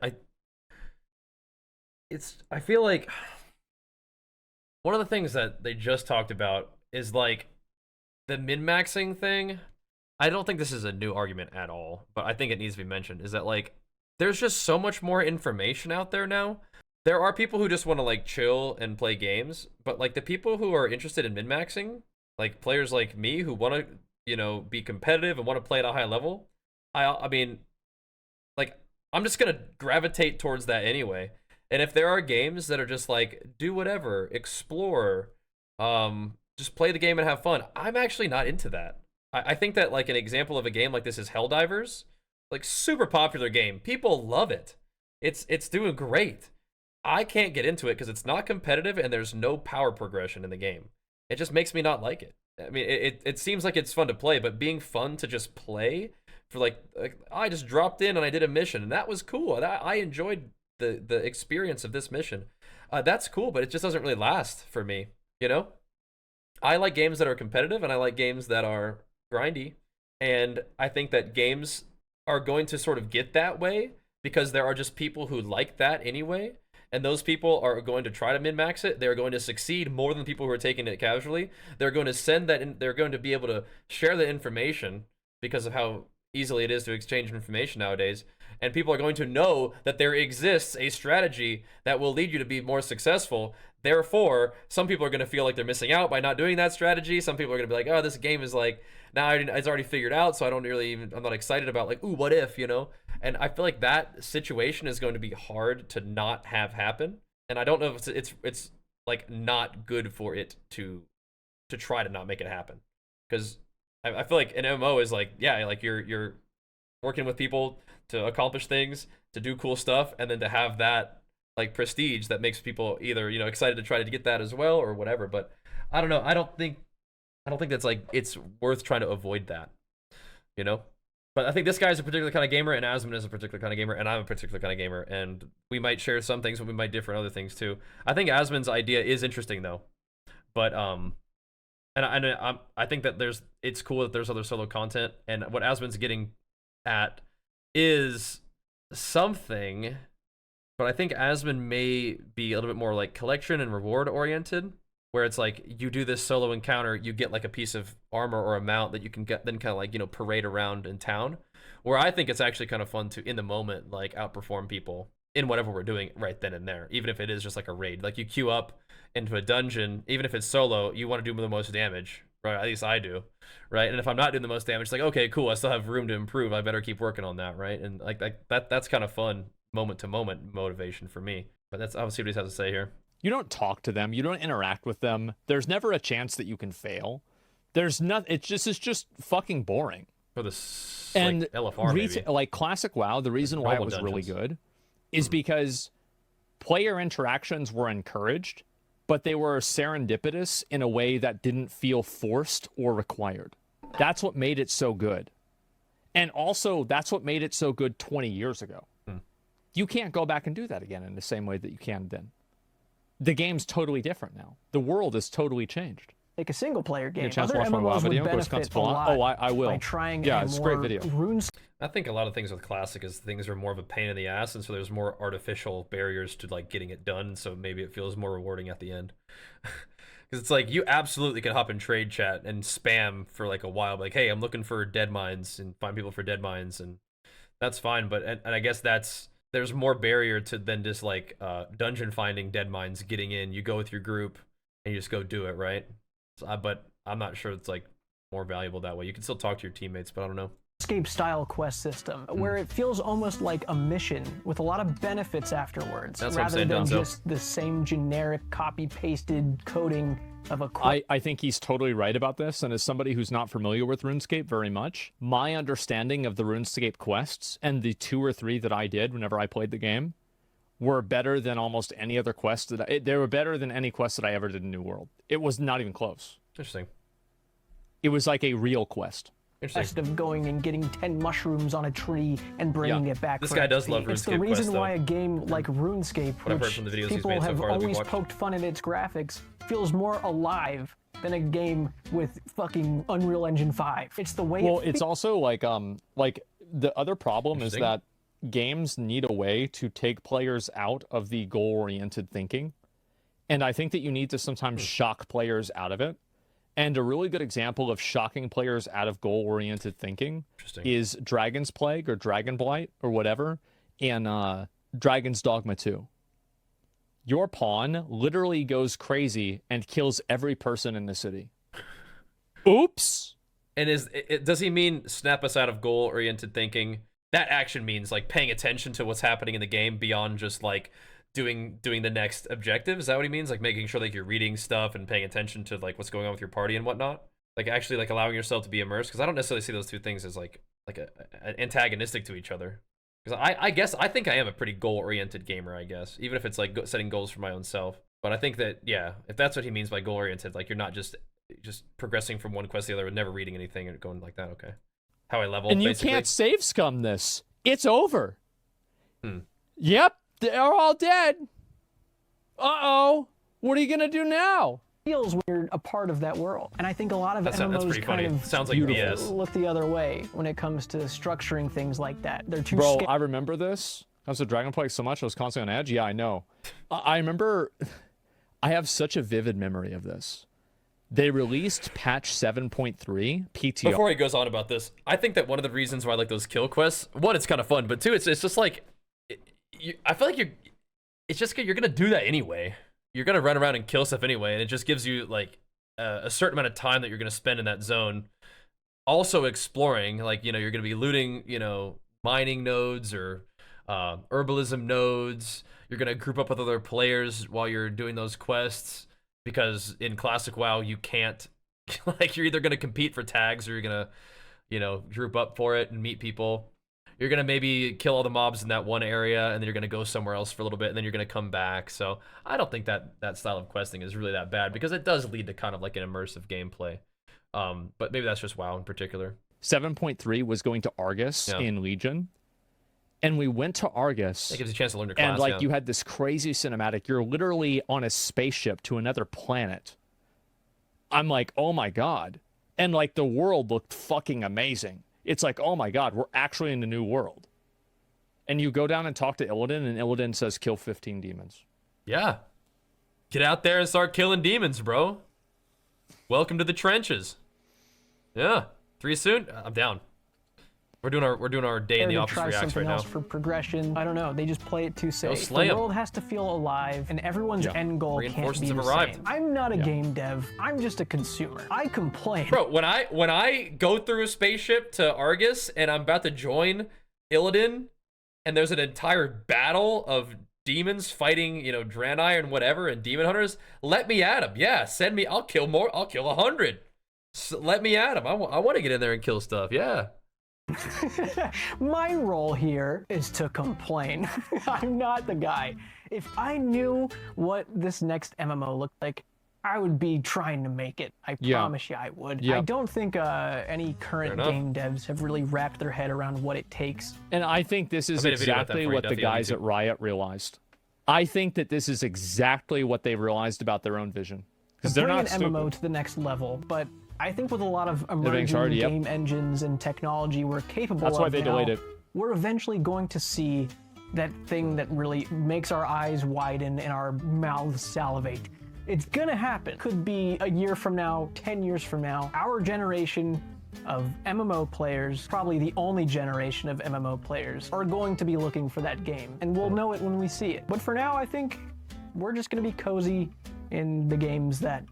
Speaker 1: I feel like one of the things that they just talked about is like the min-maxing thing. I don't think this is a new argument at all, but I think it needs to be mentioned, is that like there's just so much more information out there now. There are people who just want to like chill and play games, but like the people who are interested in min-maxing, like players like me who want to, you know, be competitive and want to play at a high level, I mean, like, I'm just going to gravitate towards that anyway. And if there are games that are just like, do whatever, explore, just play the game and have fun, I'm actually not into that. I think that like an example of a game like this is Helldivers, like super popular game. People love it. It's doing great. I can't get into it because it's not competitive and there's no power progression in the game. It just makes me not like it. I mean, it seems like it's fun to play, but being fun to just play for like I just dropped in and I did a mission and that was cool. I enjoyed the experience of this mission. That's cool, but it just doesn't really last for me, you know? I like games that are competitive and I like games that are grindy. And I think that games are going to sort of get that way because there are just people who like that anyway. And those people are going to try to min-max it. They're going to succeed more than people who are taking it casually. They're going to send that in, they're going to be able to share the information because of how easily it is to exchange information nowadays. And people are going to know that there exists a strategy that will lead you to be more successful. Therefore, some people are going to feel like they're missing out by not doing that strategy. Some people are going to be like, oh, this game is like, now it's already figured out, so I don't really even, I'm not excited about like, ooh, what if, you know? And I feel like that situation is going to be hard to not have happen. And I don't know if it's like not good for it to try to not make it happen. Because I feel like an MMO is like, yeah, like you're working with people to accomplish things, to do cool stuff, and then to have that like prestige that makes people either, you know, excited to try to get that as well or whatever. But I don't know. I don't think that's like it's worth trying to avoid that, you know. But I think this guy is a particular kind of gamer, and Asmon is a particular kind of gamer, and I'm a particular kind of gamer, and we might share some things, but we might differ in other things too. I think Asmon's idea is interesting though, but I think that it's cool that there's other solo content, and what Asmon's getting at is something, but I think Asmon may be a little bit more like collection and reward oriented, where it's like you do this solo encounter, you get like a piece of armor or a mount that you can get, then kind of like, you know, parade around in town. Where I think it's actually kind of fun to, in the moment, like outperform people in whatever we're doing right then and there, even if it is just like a raid. Like you queue up into a dungeon, even if it's solo, you want to do the most damage, right? At least I do, right? And if I'm not doing the most damage, it's like, okay, cool, I still have room to improve. I better keep working on that, right? And like that's kind of fun, moment to moment motivation for me. But that's obviously what he has to say here.
Speaker 2: You don't talk to them. You don't interact with them. There's never a chance that you can fail. There's nothing. It's just fucking boring.
Speaker 1: For this like LFR, maybe.
Speaker 2: Like classic WoW, the reason why it was really good is because player interactions were encouraged, but they were serendipitous in a way that didn't feel forced or required. That's what made it so good. And also, that's what made it so good 20 years ago. You can't go back and do that again in the same way that you can then. The game's totally different now. The world has totally changed.
Speaker 3: Like a single player game.
Speaker 2: Chance to watch my WoW video. I will.
Speaker 3: By trying
Speaker 2: it's a great video.
Speaker 1: I think a lot of things with Classic is things are more of a pain in the ass, and so there's more artificial barriers to like getting it done, so maybe it feels more rewarding at the end. Because it's like you absolutely can hop in trade chat and spam for like a while, like, hey, I'm looking for dead mines, and find people for dead mines, and that's fine. But and I guess there's more barrier to than just like dungeon finding dead mines, getting in. You go with your group and you just go do it, right? So, but I'm not sure it's like more valuable that way. You can still talk to your teammates, but I don't know.
Speaker 3: Escape style quest system where it feels almost like a mission with a lot of benefits afterwards,
Speaker 1: That's
Speaker 3: rather than just the same generic copy pasted coding of a quest.
Speaker 2: I think he's totally right about this, and as somebody who's not familiar with RuneScape very much, my understanding of the RuneScape quests and the 2 or 3 that I did whenever I played the game were better than almost any other quest they were better than any quest that I ever did in New World. It was not even close.
Speaker 1: Interesting.
Speaker 2: It was like a real quest.
Speaker 3: Instead of going and getting 10 mushrooms on a tree and bringing it back.
Speaker 1: This guy does love RuneScape.
Speaker 3: It's the reason why a game like RuneScape, which people have always poked fun at its graphics, feels more alive than a game with fucking Unreal Engine 5. It's the way.
Speaker 2: Well, it's also like the other problem is that games need a way to take players out of the goal-oriented thinking, and I think that you need to sometimes shock players out of it. And a really good example of shocking players out of goal-oriented thinking is Dragon's Plague or Dragon Blight or whatever in Dragon's Dogma 2. Your pawn literally goes crazy and kills every person in the city. Oops!
Speaker 1: And does he mean snap us out of goal-oriented thinking? That action means like paying attention to what's happening in the game beyond just like doing the next objective. Is that what he means? Like making sure like you're reading stuff and paying attention to like what's going on with your party and whatnot? Like actually like allowing yourself to be immersed? Because I don't necessarily see those two things as like antagonistic to each other. Because I guess I think I am a pretty goal-oriented gamer, I guess, even if it's like setting goals for my own self. But I think that, yeah, if that's what he means by goal-oriented, like you're not just progressing from one quest to the other and never reading anything and going like that, okay. How I level,
Speaker 2: and
Speaker 1: basically.
Speaker 2: You can't save scum this. It's over. Yep, they're all dead. Uh-oh. What are you gonna do now?
Speaker 3: Feels weird a part of that world, and I think a lot of MMOs kind of
Speaker 1: sounds like BS.
Speaker 3: Look the other way when it comes to structuring things like that. They're too.
Speaker 2: Bro, I remember this. I was a Dragon Plague so much I was constantly on edge. Yeah, I know. I remember. I have such a vivid memory of this. They released patch 7.3 PTR.
Speaker 1: Before he goes on about this, I think that one of the reasons why I like those kill quests, one, it's kind of fun, but two, it's just like, I feel like you're gonna do that anyway. You're gonna run around and kill stuff anyway, and it just gives you like a certain amount of time that you're gonna spend in that zone. Also exploring, like, you know, you're gonna be looting, you know, mining nodes or herbalism nodes. You're gonna group up with other players while you're doing those quests, because in classic WoW you can't, like, you're either gonna compete for tags or you're gonna, you know, group up for it and meet people. You're gonna maybe kill all the mobs in that one area, and then you're gonna go somewhere else for a little bit, and then you're gonna come back. So I don't think that style of questing is really that bad, because it does lead to kind of like an immersive gameplay. But maybe that's just WoW in particular.
Speaker 2: 7.3 was going to Argus in Legion. And we went to Argus.
Speaker 1: It gives you a chance to learn your class.
Speaker 2: And like you had this crazy cinematic. You're literally on a spaceship to another planet. I'm like, oh my God. And like the world looked fucking amazing. It's like, oh my God, we're actually in the new world. And you go down and talk to Illidan, and Illidan says, kill 15 demons.
Speaker 1: Yeah. Get out there and start killing demons, bro. Welcome to the trenches. Yeah. 3 soon? I'm down. We're doing our day in the office reacts right now.
Speaker 3: For progression, I don't know. They just play it too safe.
Speaker 1: Slay
Speaker 3: the world has to feel alive, and everyone's end goal can't be the same. I'm not a game dev. I'm just a consumer. I complain.
Speaker 1: Bro, when I go through a spaceship to Argus and I'm about to join Illidan, and there's an entire battle of demons fighting, you know, Draenei and whatever, and demon hunters, let me at them. Yeah, send me. I'll kill more. I'll kill 100. So let me at them. I want to get in there and kill stuff. Yeah.
Speaker 3: My role here is to complain. I'm not the guy. If I knew what this next MMO looked like, I would be trying to make it. I promise you I would. I don't think any current game devs have really wrapped their head around what it takes.
Speaker 2: And I think this is exactly what the guys at Riot realized. I think that this is exactly what they realized about their own vision. Because they're not stupid.
Speaker 3: MMO to the next level, but I think with a lot of emerging game engines and technology we're capable of
Speaker 2: That's why they delayed it.
Speaker 3: We're eventually going to see that thing that really makes our eyes widen and our mouths salivate. It's gonna happen. Could be a year from now, 10 years from now. Our generation of MMO players, probably the only generation of MMO players, are going to be looking for that game. And we'll know it when we see it. But for now, I think we're just gonna be cozy in the games that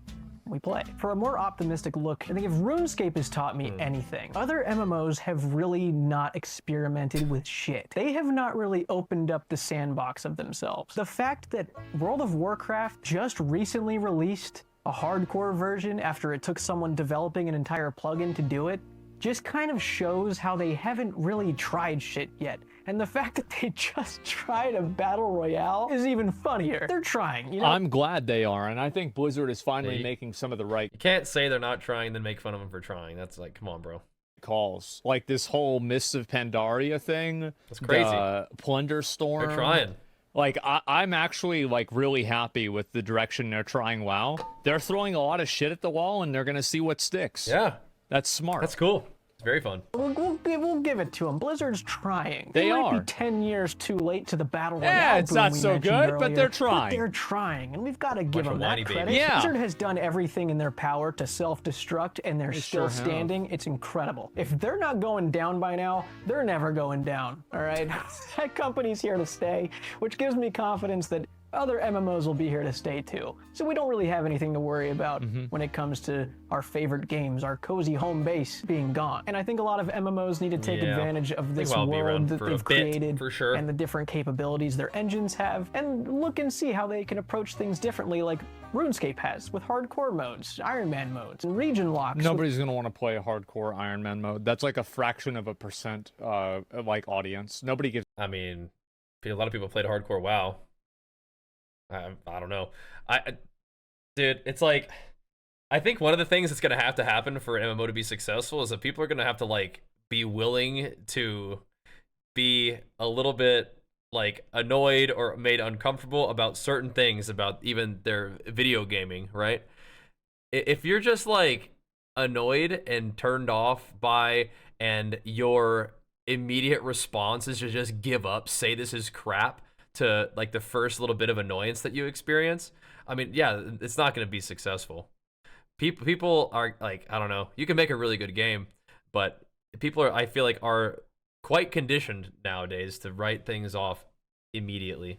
Speaker 3: we play. For a more optimistic look, I think if RuneScape has taught me anything, other MMOs have really not experimented with shit. They have not really opened up the sandbox of themselves. The fact that World of Warcraft just recently released a hardcore version after it took someone developing an entire plugin to do it just kind of shows how they haven't really tried shit yet. And the fact that they just tried a battle royale is even funnier. They're trying, you know?
Speaker 2: I'm glad they are, and I think Blizzard is finally making some of the right...
Speaker 1: You can't say they're not trying, then make fun of them for trying. That's like, come on, bro.
Speaker 2: Calls. Like this whole Mists of Pandaria thing.
Speaker 1: That's crazy.
Speaker 2: Plunderstorm.
Speaker 1: They're trying.
Speaker 2: Like, I'm actually, like, really happy with the direction they're trying WoW. They're throwing a lot of shit at the wall, and they're gonna see what sticks.
Speaker 1: Yeah.
Speaker 2: That's smart.
Speaker 1: That's cool. Very fun.
Speaker 3: We'll give it to them. Blizzard's trying.
Speaker 2: They
Speaker 3: might
Speaker 2: are.
Speaker 3: be 10 years too late to the battle royale.
Speaker 2: Yeah, it's not so good,
Speaker 3: earlier,
Speaker 2: but they're trying.
Speaker 3: But they're trying, and we've got to give them that credit.
Speaker 2: Yeah.
Speaker 3: Blizzard has done everything in their power to self-destruct, and they're still standing. It's incredible. If they're not going down by now, they're never going down, all right? That company's here to stay, which gives me confidence that other MMOs will be here to stay too. So we don't really have anything to worry about when it comes to our favorite games, our cozy home base being gone. And I think a lot of MMOs need to take advantage of this world that they've created and the different capabilities their engines have, and look and see how they can approach things differently, like RuneScape has with hardcore modes, Iron Man modes, and region locks.
Speaker 2: Nobody's gonna want to play a hardcore Iron Man mode. That's like a fraction of a percent like audience. Nobody gives.
Speaker 1: I mean, a lot of people played hardcore WoW. I don't know. Dude, it's like, I think one of the things that's gonna have to happen for an MMO to be successful is that people are gonna have to like be willing to be a little bit like annoyed or made uncomfortable about certain things about even their video gaming, right? If you're just like annoyed and turned off by, and your immediate response is to just give up, say this is crap, to like the first little bit of annoyance that you experience, I mean, yeah, it's not going to be successful. people are like, I don't know. You can make a really good game, but people are, I feel like, are quite conditioned nowadays to write things off immediately,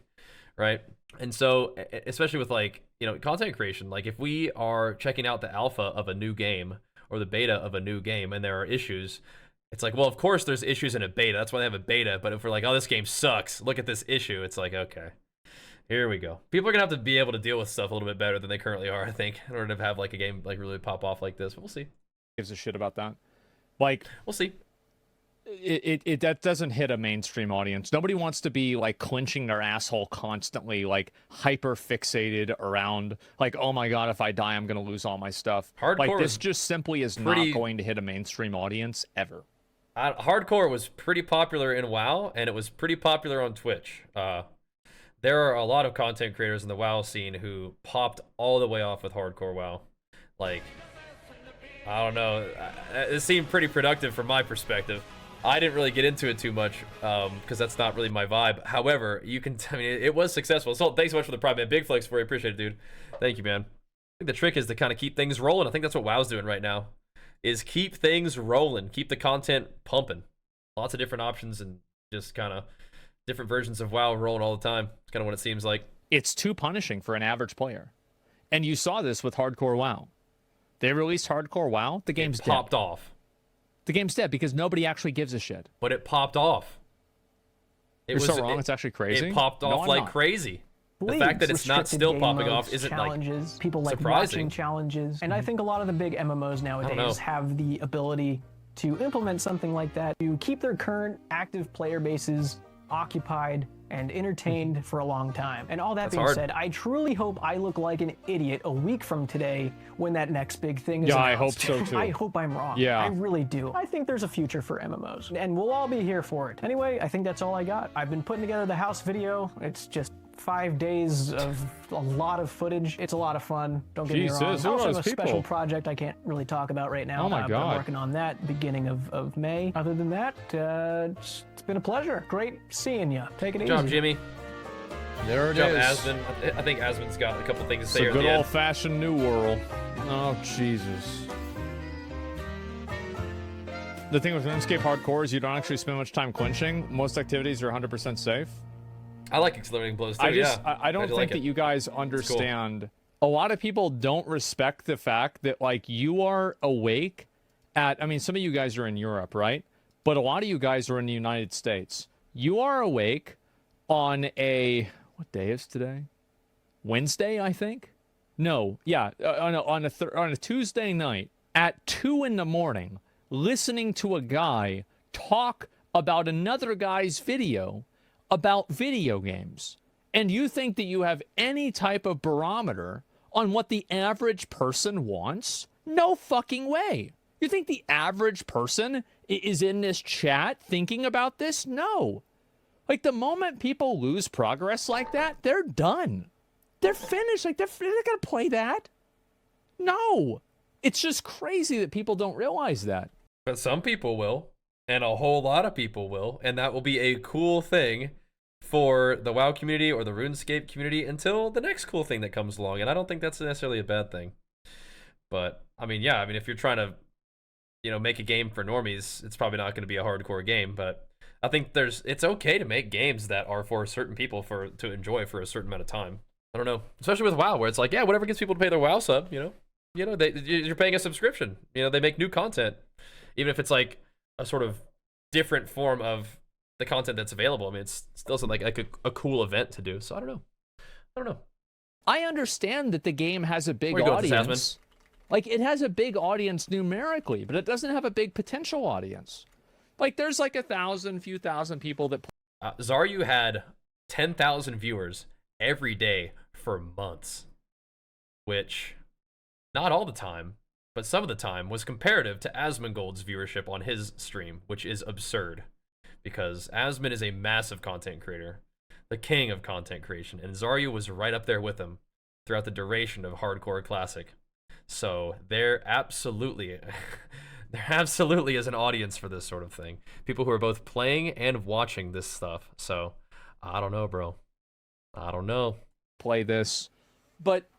Speaker 1: right? And so, especially with like, you know, content creation, like if we are checking out the alpha of a new game or the beta of a new game and there are issues, it's like, well, of course there's issues in a beta. That's why they have a beta. But if we're like, oh, this game sucks, look at this issue, it's like, okay, here we go. People are gonna have to be able to deal with stuff a little bit better than they currently are, I think, in order to have like a game like really pop off like this. But we'll see.
Speaker 2: Gives a shit about that. Like,
Speaker 1: we'll see.
Speaker 2: That doesn't hit a mainstream audience. Nobody wants to be like clenching their asshole constantly, like hyper fixated around like, oh my god, if I die, I'm gonna lose all my stuff.
Speaker 1: Hardcore,
Speaker 2: like this just simply is not going to hit a mainstream audience ever.
Speaker 1: Hardcore was pretty popular in WoW, and it was pretty popular on Twitch. There are a lot of content creators in the WoW scene who popped all the way off with hardcore WoW. Like, I don't know, it seemed pretty productive from my perspective. I didn't really get into it too much because that's not really my vibe. However, you can, I mean, it was successful. So thanks so much for the prime, man. Big flex for you. Appreciate it, dude. Thank you, man. I think the trick is to kind of keep things rolling. I think that's what WoW's doing right now, is keep things rolling, keep the content pumping. Lots of different options and just kind of different versions of WoW rolling all the time. It's kind of what it seems like.
Speaker 2: It's too punishing for an average player. And you saw this with Hardcore WoW. They released Hardcore WoW, the game's dead.
Speaker 1: Popped off.
Speaker 2: The game's dead because nobody actually gives a shit.
Speaker 1: But it popped off.
Speaker 2: You're so wrong, it's actually crazy.
Speaker 1: It popped off like crazy. The fact that it's not still popping off isn't
Speaker 3: challenges,
Speaker 1: like
Speaker 3: people like
Speaker 1: surprising.
Speaker 3: Watching challenges. And I think a lot of the big MMOs nowadays have the ability to implement something like that to keep their current active player bases occupied and entertained for a long time. And all that being said, I truly hope I look like an idiot a week from today when that next big thing is announced.
Speaker 2: I hope so too.
Speaker 3: I hope I'm wrong.
Speaker 2: Yeah.
Speaker 3: I really do. I think there's a future for MMOs, and we'll all be here for it. Anyway, I think that's all I got. I've been putting together the house video. It's just 5 days of a lot of footage. It's a lot of fun. Don't get me wrong. Also a special project I can't really talk about right now.
Speaker 2: Oh my God.
Speaker 3: I'm working on that beginning of May. Other than that, it's been a pleasure. Great seeing you. Take it easy.
Speaker 1: Good job, Jimmy.
Speaker 2: There it
Speaker 1: Good job,
Speaker 2: is.
Speaker 1: Asmon. I think Asmon's got a couple things to say
Speaker 2: It's a
Speaker 1: here at
Speaker 2: good
Speaker 1: the
Speaker 2: old-fashioned New World. Oh, Jesus. The thing with RuneScape Hardcore is you don't actually spend much time clinching. Most activities are 100% safe.
Speaker 1: I like accelerating blows too.
Speaker 2: I don't think that you guys understand. Cool. A lot of people don't respect the fact that like you are awake at, I mean, some of you guys are in Europe, right? But a lot of you guys are in the United States. You are awake on a, what day is today? Wednesday, I think. No, yeah, on a Tuesday night at 2 in the morning, listening to a guy talk about another guy's video about video games, and you think that you have any type of barometer on what the average person wants? No fucking way. You think the average person is in this chat thinking about this? No. Like, the moment people lose progress like that, they're done. They're finished. Like, they're not gonna play that. No. It's just crazy that people don't realize that.
Speaker 1: But some people will, and a whole lot of people will, and that will be a cool thing for the WoW community or the RuneScape community until the next cool thing that comes along. And I don't think that's necessarily a bad thing. But I mean, yeah, I mean, if you're trying to, you know, make a game for normies, it's probably not going to be a hardcore game. But I think it's okay to make games that are for certain people to enjoy for a certain amount of time. I don't know, especially with WoW, where it's like, yeah, whatever gets people to pay their WoW sub, you know, you're paying a subscription. You know, they make new content, even if it's like a sort of different form of the content that's available. I mean, it's still something like a cool event to do. So I don't know.
Speaker 2: I understand that the game has a big audience. Like, it has a big audience numerically, but it doesn't have a big potential audience. Like, there's like few thousand people that.
Speaker 1: Zaryu had 10,000 viewers every day for months, which not all the time, but some of the time was comparative to Asmongold's viewership on his stream, which is absurd. Because Asmon is a massive content creator, the king of content creation, and Zaryu was right up there with him throughout the duration of Hardcore Classic. So there absolutely is an audience for this sort of thing. People who are both playing and watching this stuff. So I don't know, bro. I don't know.
Speaker 2: Play this, but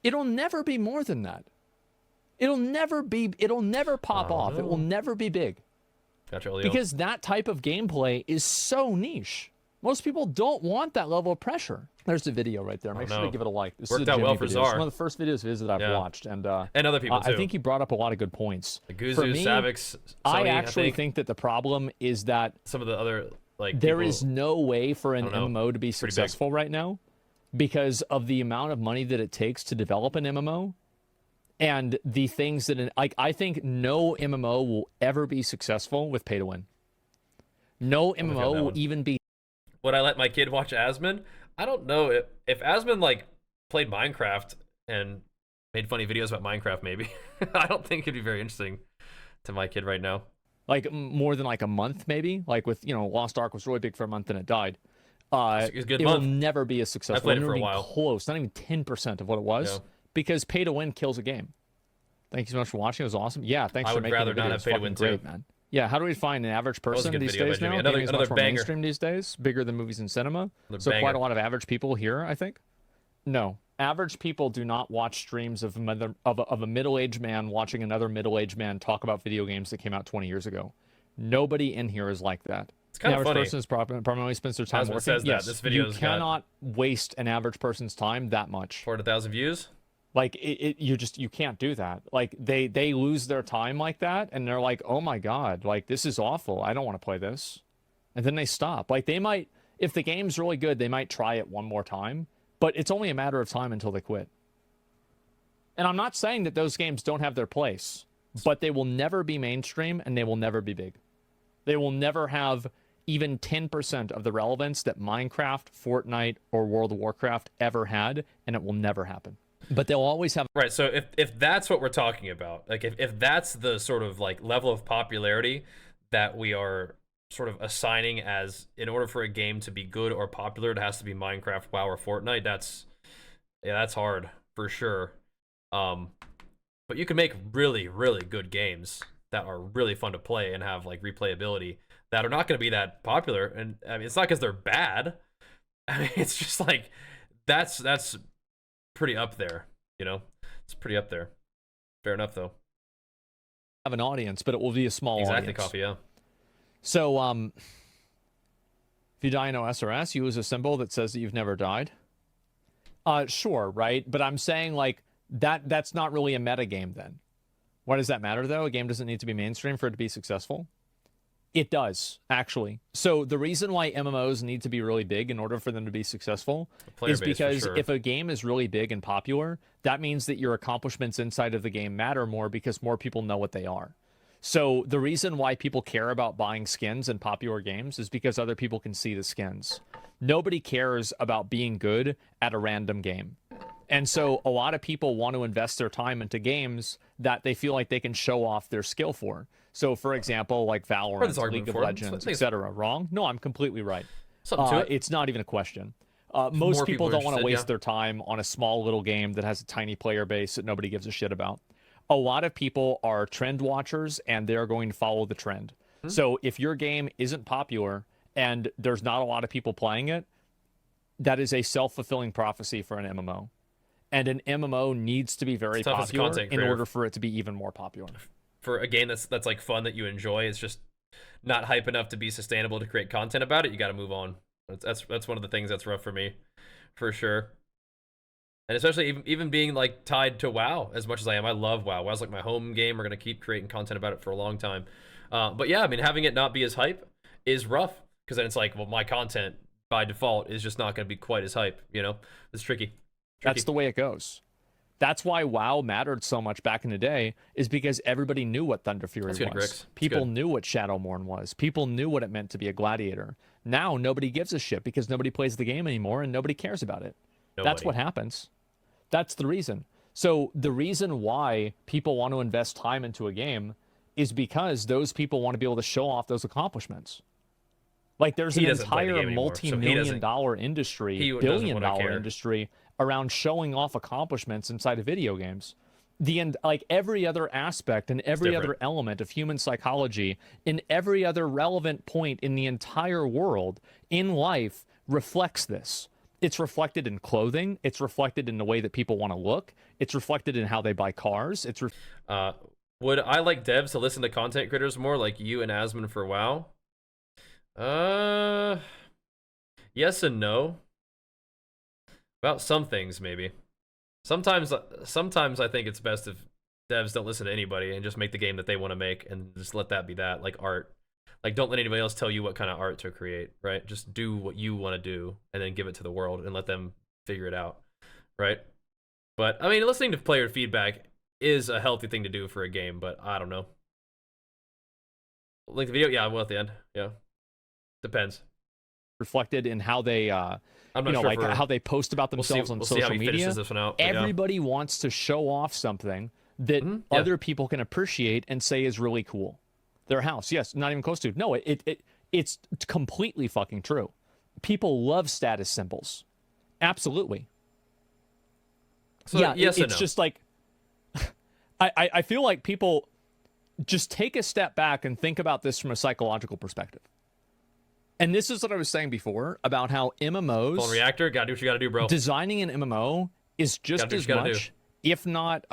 Speaker 2: it'll never be more than that. It'll never pop off. It will never be big.
Speaker 1: Gotcha, Leo.
Speaker 2: Because that type of gameplay is so niche. Most people don't want that level of pressure. There's the video right there. Make sure to give it a like. This
Speaker 1: Worked
Speaker 2: is
Speaker 1: out well
Speaker 2: video.
Speaker 1: for Czar.
Speaker 2: It's one of the first videos that I've watched, and
Speaker 1: other people too.
Speaker 2: I think he brought up a lot of good points.
Speaker 1: The Guzu,
Speaker 2: for me,
Speaker 1: Savix, Sony,
Speaker 2: I actually think that the problem is that
Speaker 1: some of the other
Speaker 2: there is no way for an MMO to be successful right now because of the amount of money that it takes to develop an MMO. And the things that I think no MMO will ever be successful with pay to win. No MMO will even be.
Speaker 1: Would I let my kid watch Asmon? I don't know if Asmon like played Minecraft and made funny videos about Minecraft. Maybe I don't think it'd be very interesting to my kid right now.
Speaker 2: Like more than like a month, maybe. Like with Lost Ark was really big for a month and it died. It will never be as successful.
Speaker 1: I played it for a while.
Speaker 2: Close, not even 10% of what it was. Yeah. Because pay to win kills a game. Thank you so much for watching. It was awesome. Yeah, thanks for making the video.
Speaker 1: I would rather not have pay to win
Speaker 2: great, man. Yeah, how do we find an average person these days now?
Speaker 1: Another
Speaker 2: much more
Speaker 1: banger.
Speaker 2: Mainstream these days, bigger than movies and cinema. Quite a lot of average people here, I think. No, average people do not watch streams of a middle-aged man watching another middle-aged man talk about video games that came out 20 years ago. Nobody in here is like that.
Speaker 1: It's kind of funny.
Speaker 2: The average person is primarily spends their time working.
Speaker 1: Says
Speaker 2: yes,
Speaker 1: this video
Speaker 2: you cannot waste an average person's time that much.
Speaker 1: 400,000 views.
Speaker 2: Like you can't do that. Like they lose their time like that, and they're like, oh my god, like this is awful. I don't want to play this, and then they stop. Like they might, if the game's really good, they might try it one more time, but it's only a matter of time until they quit. And I'm not saying that those games don't have their place, but they will never be mainstream and they will never be big. They will never have even 10% of the relevance that Minecraft, Fortnite, or World of Warcraft ever had, and it will never happen. But they'll always have...
Speaker 1: Right, so if that's what we're talking about, like if that's the sort of like level of popularity that we are sort of assigning as, in order for a game to be good or popular, it has to be Minecraft, WoW, or Fortnite, that's hard, for sure. But you can make really, really good games that are really fun to play and have like replayability that are not going to be that popular. And I mean, it's not because they're bad. I mean, it's just like, that's pretty up there, it's pretty up there. Fair enough though.
Speaker 2: Have an audience, but it will be a small audience.
Speaker 1: Coffee, yeah.
Speaker 2: So if you die in OSRS, use a symbol that says that you've never died. Sure, right? But I'm saying like that's not really a meta game then. Why does that matter though? A game doesn't need to be mainstream for it to be successful. It does, actually. So the reason why MMOs need to be really big in order for them to be successful is because if a game is really big and popular, that means that your accomplishments inside of the game matter more because more people know what they are. So the reason why people care about buying skins in popular games is because other people can see the skins. Nobody cares about being good at a random game. And so a lot of people want to invest their time into games that they feel like they can show off their skill for. So, for example, like Valorant, League of Legends, etc. Wrong? No, I'm completely right. It's not even a question. Most people don't want to waste their time on a small little game that has a tiny player base that nobody gives a shit about. A lot of people are trend watchers, and they're going to follow the trend. So if your game isn't popular and there's not a lot of people playing it, that is a self-fulfilling prophecy for an MMO. And an MMO needs to be very popular in order for it to be even more popular.
Speaker 1: For a game that's like fun that you enjoy, it's just not hype enough to be sustainable to create content about it. You got to move on. That's one of the things that's rough for me, for sure. And especially even being like tied to WoW as much as I am. I love WoW. WoW's like my home game. We're gonna keep creating content about it for a long time. But yeah, I mean, having it not be as hype is rough because then it's like, well, my content by default is just not gonna be quite as hype. It's tricky.
Speaker 2: That's the way it goes. That's why WoW mattered so much back in the day, is because everybody knew what Thunder Fury was. People knew what Shadowmourne was. People knew what it meant to be a gladiator. Now nobody gives a shit because nobody plays the game anymore and nobody cares about it. That's what happens. That's the reason. So the reason why people want to invest time into a game is because those people want to be able to show off those accomplishments. Like there's an entire multi-million-dollar industry, billion-dollar industry around showing off accomplishments inside of video games. Like every other aspect and every other element of human psychology in every other relevant point in the entire world in life reflects this. It's reflected in clothing. It's reflected in the way that people want to look. It's reflected in how they buy cars.
Speaker 1: Would I like devs to listen to content creators more, like you and Asmon for WoW? Yes and no. About some things, maybe. Sometimes I think it's best if devs don't listen to anybody and just make the game that they want to make and just let that be that, like art. Like, don't let anybody else tell you what kind of art to create, right? Just do what you want to do and then give it to the world and let them figure it out, right? But, I mean, listening to player feedback is a healthy thing to do for a game, but I don't know. Link the video? Yeah, I will at the end. Yeah. Depends.
Speaker 2: Reflected in how they,
Speaker 1: I'm not sure
Speaker 2: like how they post about themselves on social media.
Speaker 1: This one out,
Speaker 2: Everybody wants to show off something that other people can appreciate and say is really cool. Their house, yes, not even close to. No, it's completely fucking true. People love status symbols. Absolutely.
Speaker 1: So,
Speaker 2: yeah,
Speaker 1: yes
Speaker 2: it's just like, I feel like people just take a step back and think about this from a psychological perspective. And this is what I was saying before about how MMOs...
Speaker 1: Full reactor, gotta do what you gotta do, bro.
Speaker 2: Designing an MMO is just as much, if not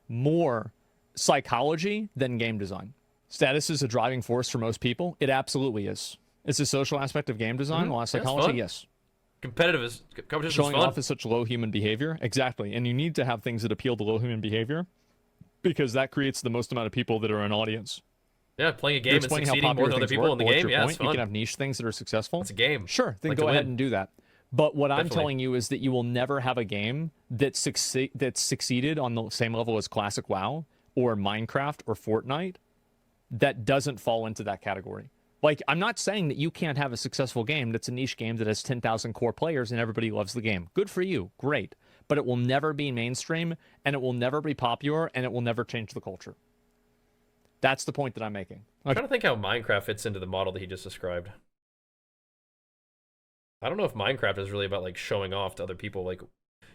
Speaker 2: more, psychology than game design. Status is a driving force for most people. It absolutely is. It's a social aspect of game design. Well, psychology, yes.
Speaker 1: Competition is
Speaker 2: Showing
Speaker 1: fun.
Speaker 2: off is such low human behavior. Exactly. And you need to have things that appeal to low human behavior because that creates the most amount of people that are an audience.
Speaker 1: Yeah, playing a game and succeeding more than other people in the game. Yeah, it's fun.
Speaker 2: You can have niche things that are successful.
Speaker 1: It's a game.
Speaker 2: Sure, then go ahead and do that. But what I'm telling you is that you will never have a game that's succeeded on the same level as Classic WoW or Minecraft or Fortnite that doesn't fall into that category. Like, I'm not saying that you can't have a successful game that's a niche game that has 10,000 core players and everybody loves the game. Good for you. Great. But it will never be mainstream, and it will never be popular, and it will never change the culture. That's the point that I'm making.
Speaker 1: I'm trying to think how Minecraft fits into the model that he just described. I don't know if Minecraft is really about, like, showing off to other people. Like,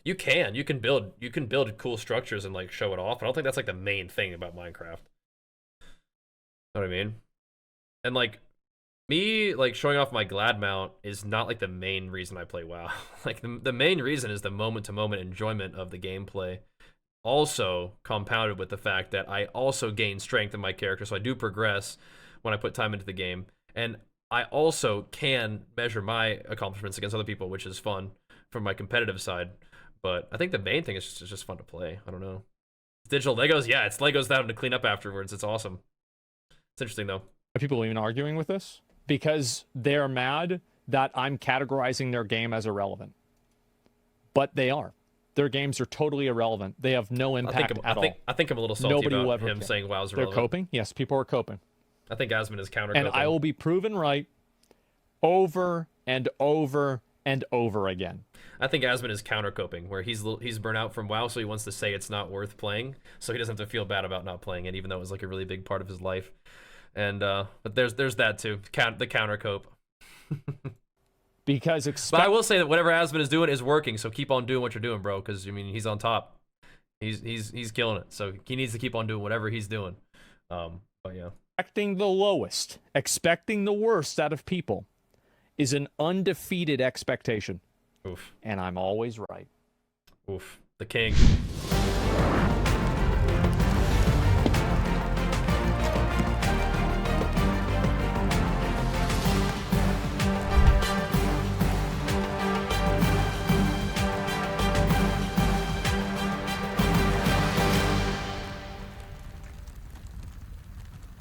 Speaker 1: you can build cool structures and, like, show it off. I don't think that's, like, the main thing about Minecraft. Know what I mean? And, like, me, like, showing off my glad mount is not, like, the main reason I play WoW. Like, the main reason is the moment-to-moment enjoyment of the gameplay. Also compounded with the fact that I also gain strength in my character, so I do progress when I put time into the game. And I also can measure my accomplishments against other people, which is fun from my competitive side. But I think the main thing is just fun to play. I don't know. Digital Legos? Yeah, it's Legos that I'm to clean up afterwards. It's awesome. It's interesting, though.
Speaker 2: Are people even arguing with this? Because they're mad that I'm categorizing their game as irrelevant. But they are. Their games are totally irrelevant. They have no impact at all.
Speaker 1: I think I'm a little salty about him saying WoW's irrelevant.
Speaker 2: They're coping? Yes, people are coping.
Speaker 1: I think Asmon is counter-coping.
Speaker 2: And I will be proven right over and over and over again.
Speaker 1: I think Asmon is counter-coping, where he's burnt out from WoW, so he wants to say it's not worth playing, so he doesn't have to feel bad about not playing it, even though it was like a really big part of his life. And but there's that too, the counter-cope.
Speaker 2: Because
Speaker 1: but I will say that whatever Asmon is doing is working, so keep on doing what you're doing, bro, because I mean he's on top. He's killing it, so he needs to keep on doing whatever he's doing. But yeah.
Speaker 2: Expecting the lowest, expecting the worst out of people is an undefeated expectation.
Speaker 1: Oof.
Speaker 2: And I'm always right.
Speaker 1: Oof. The king.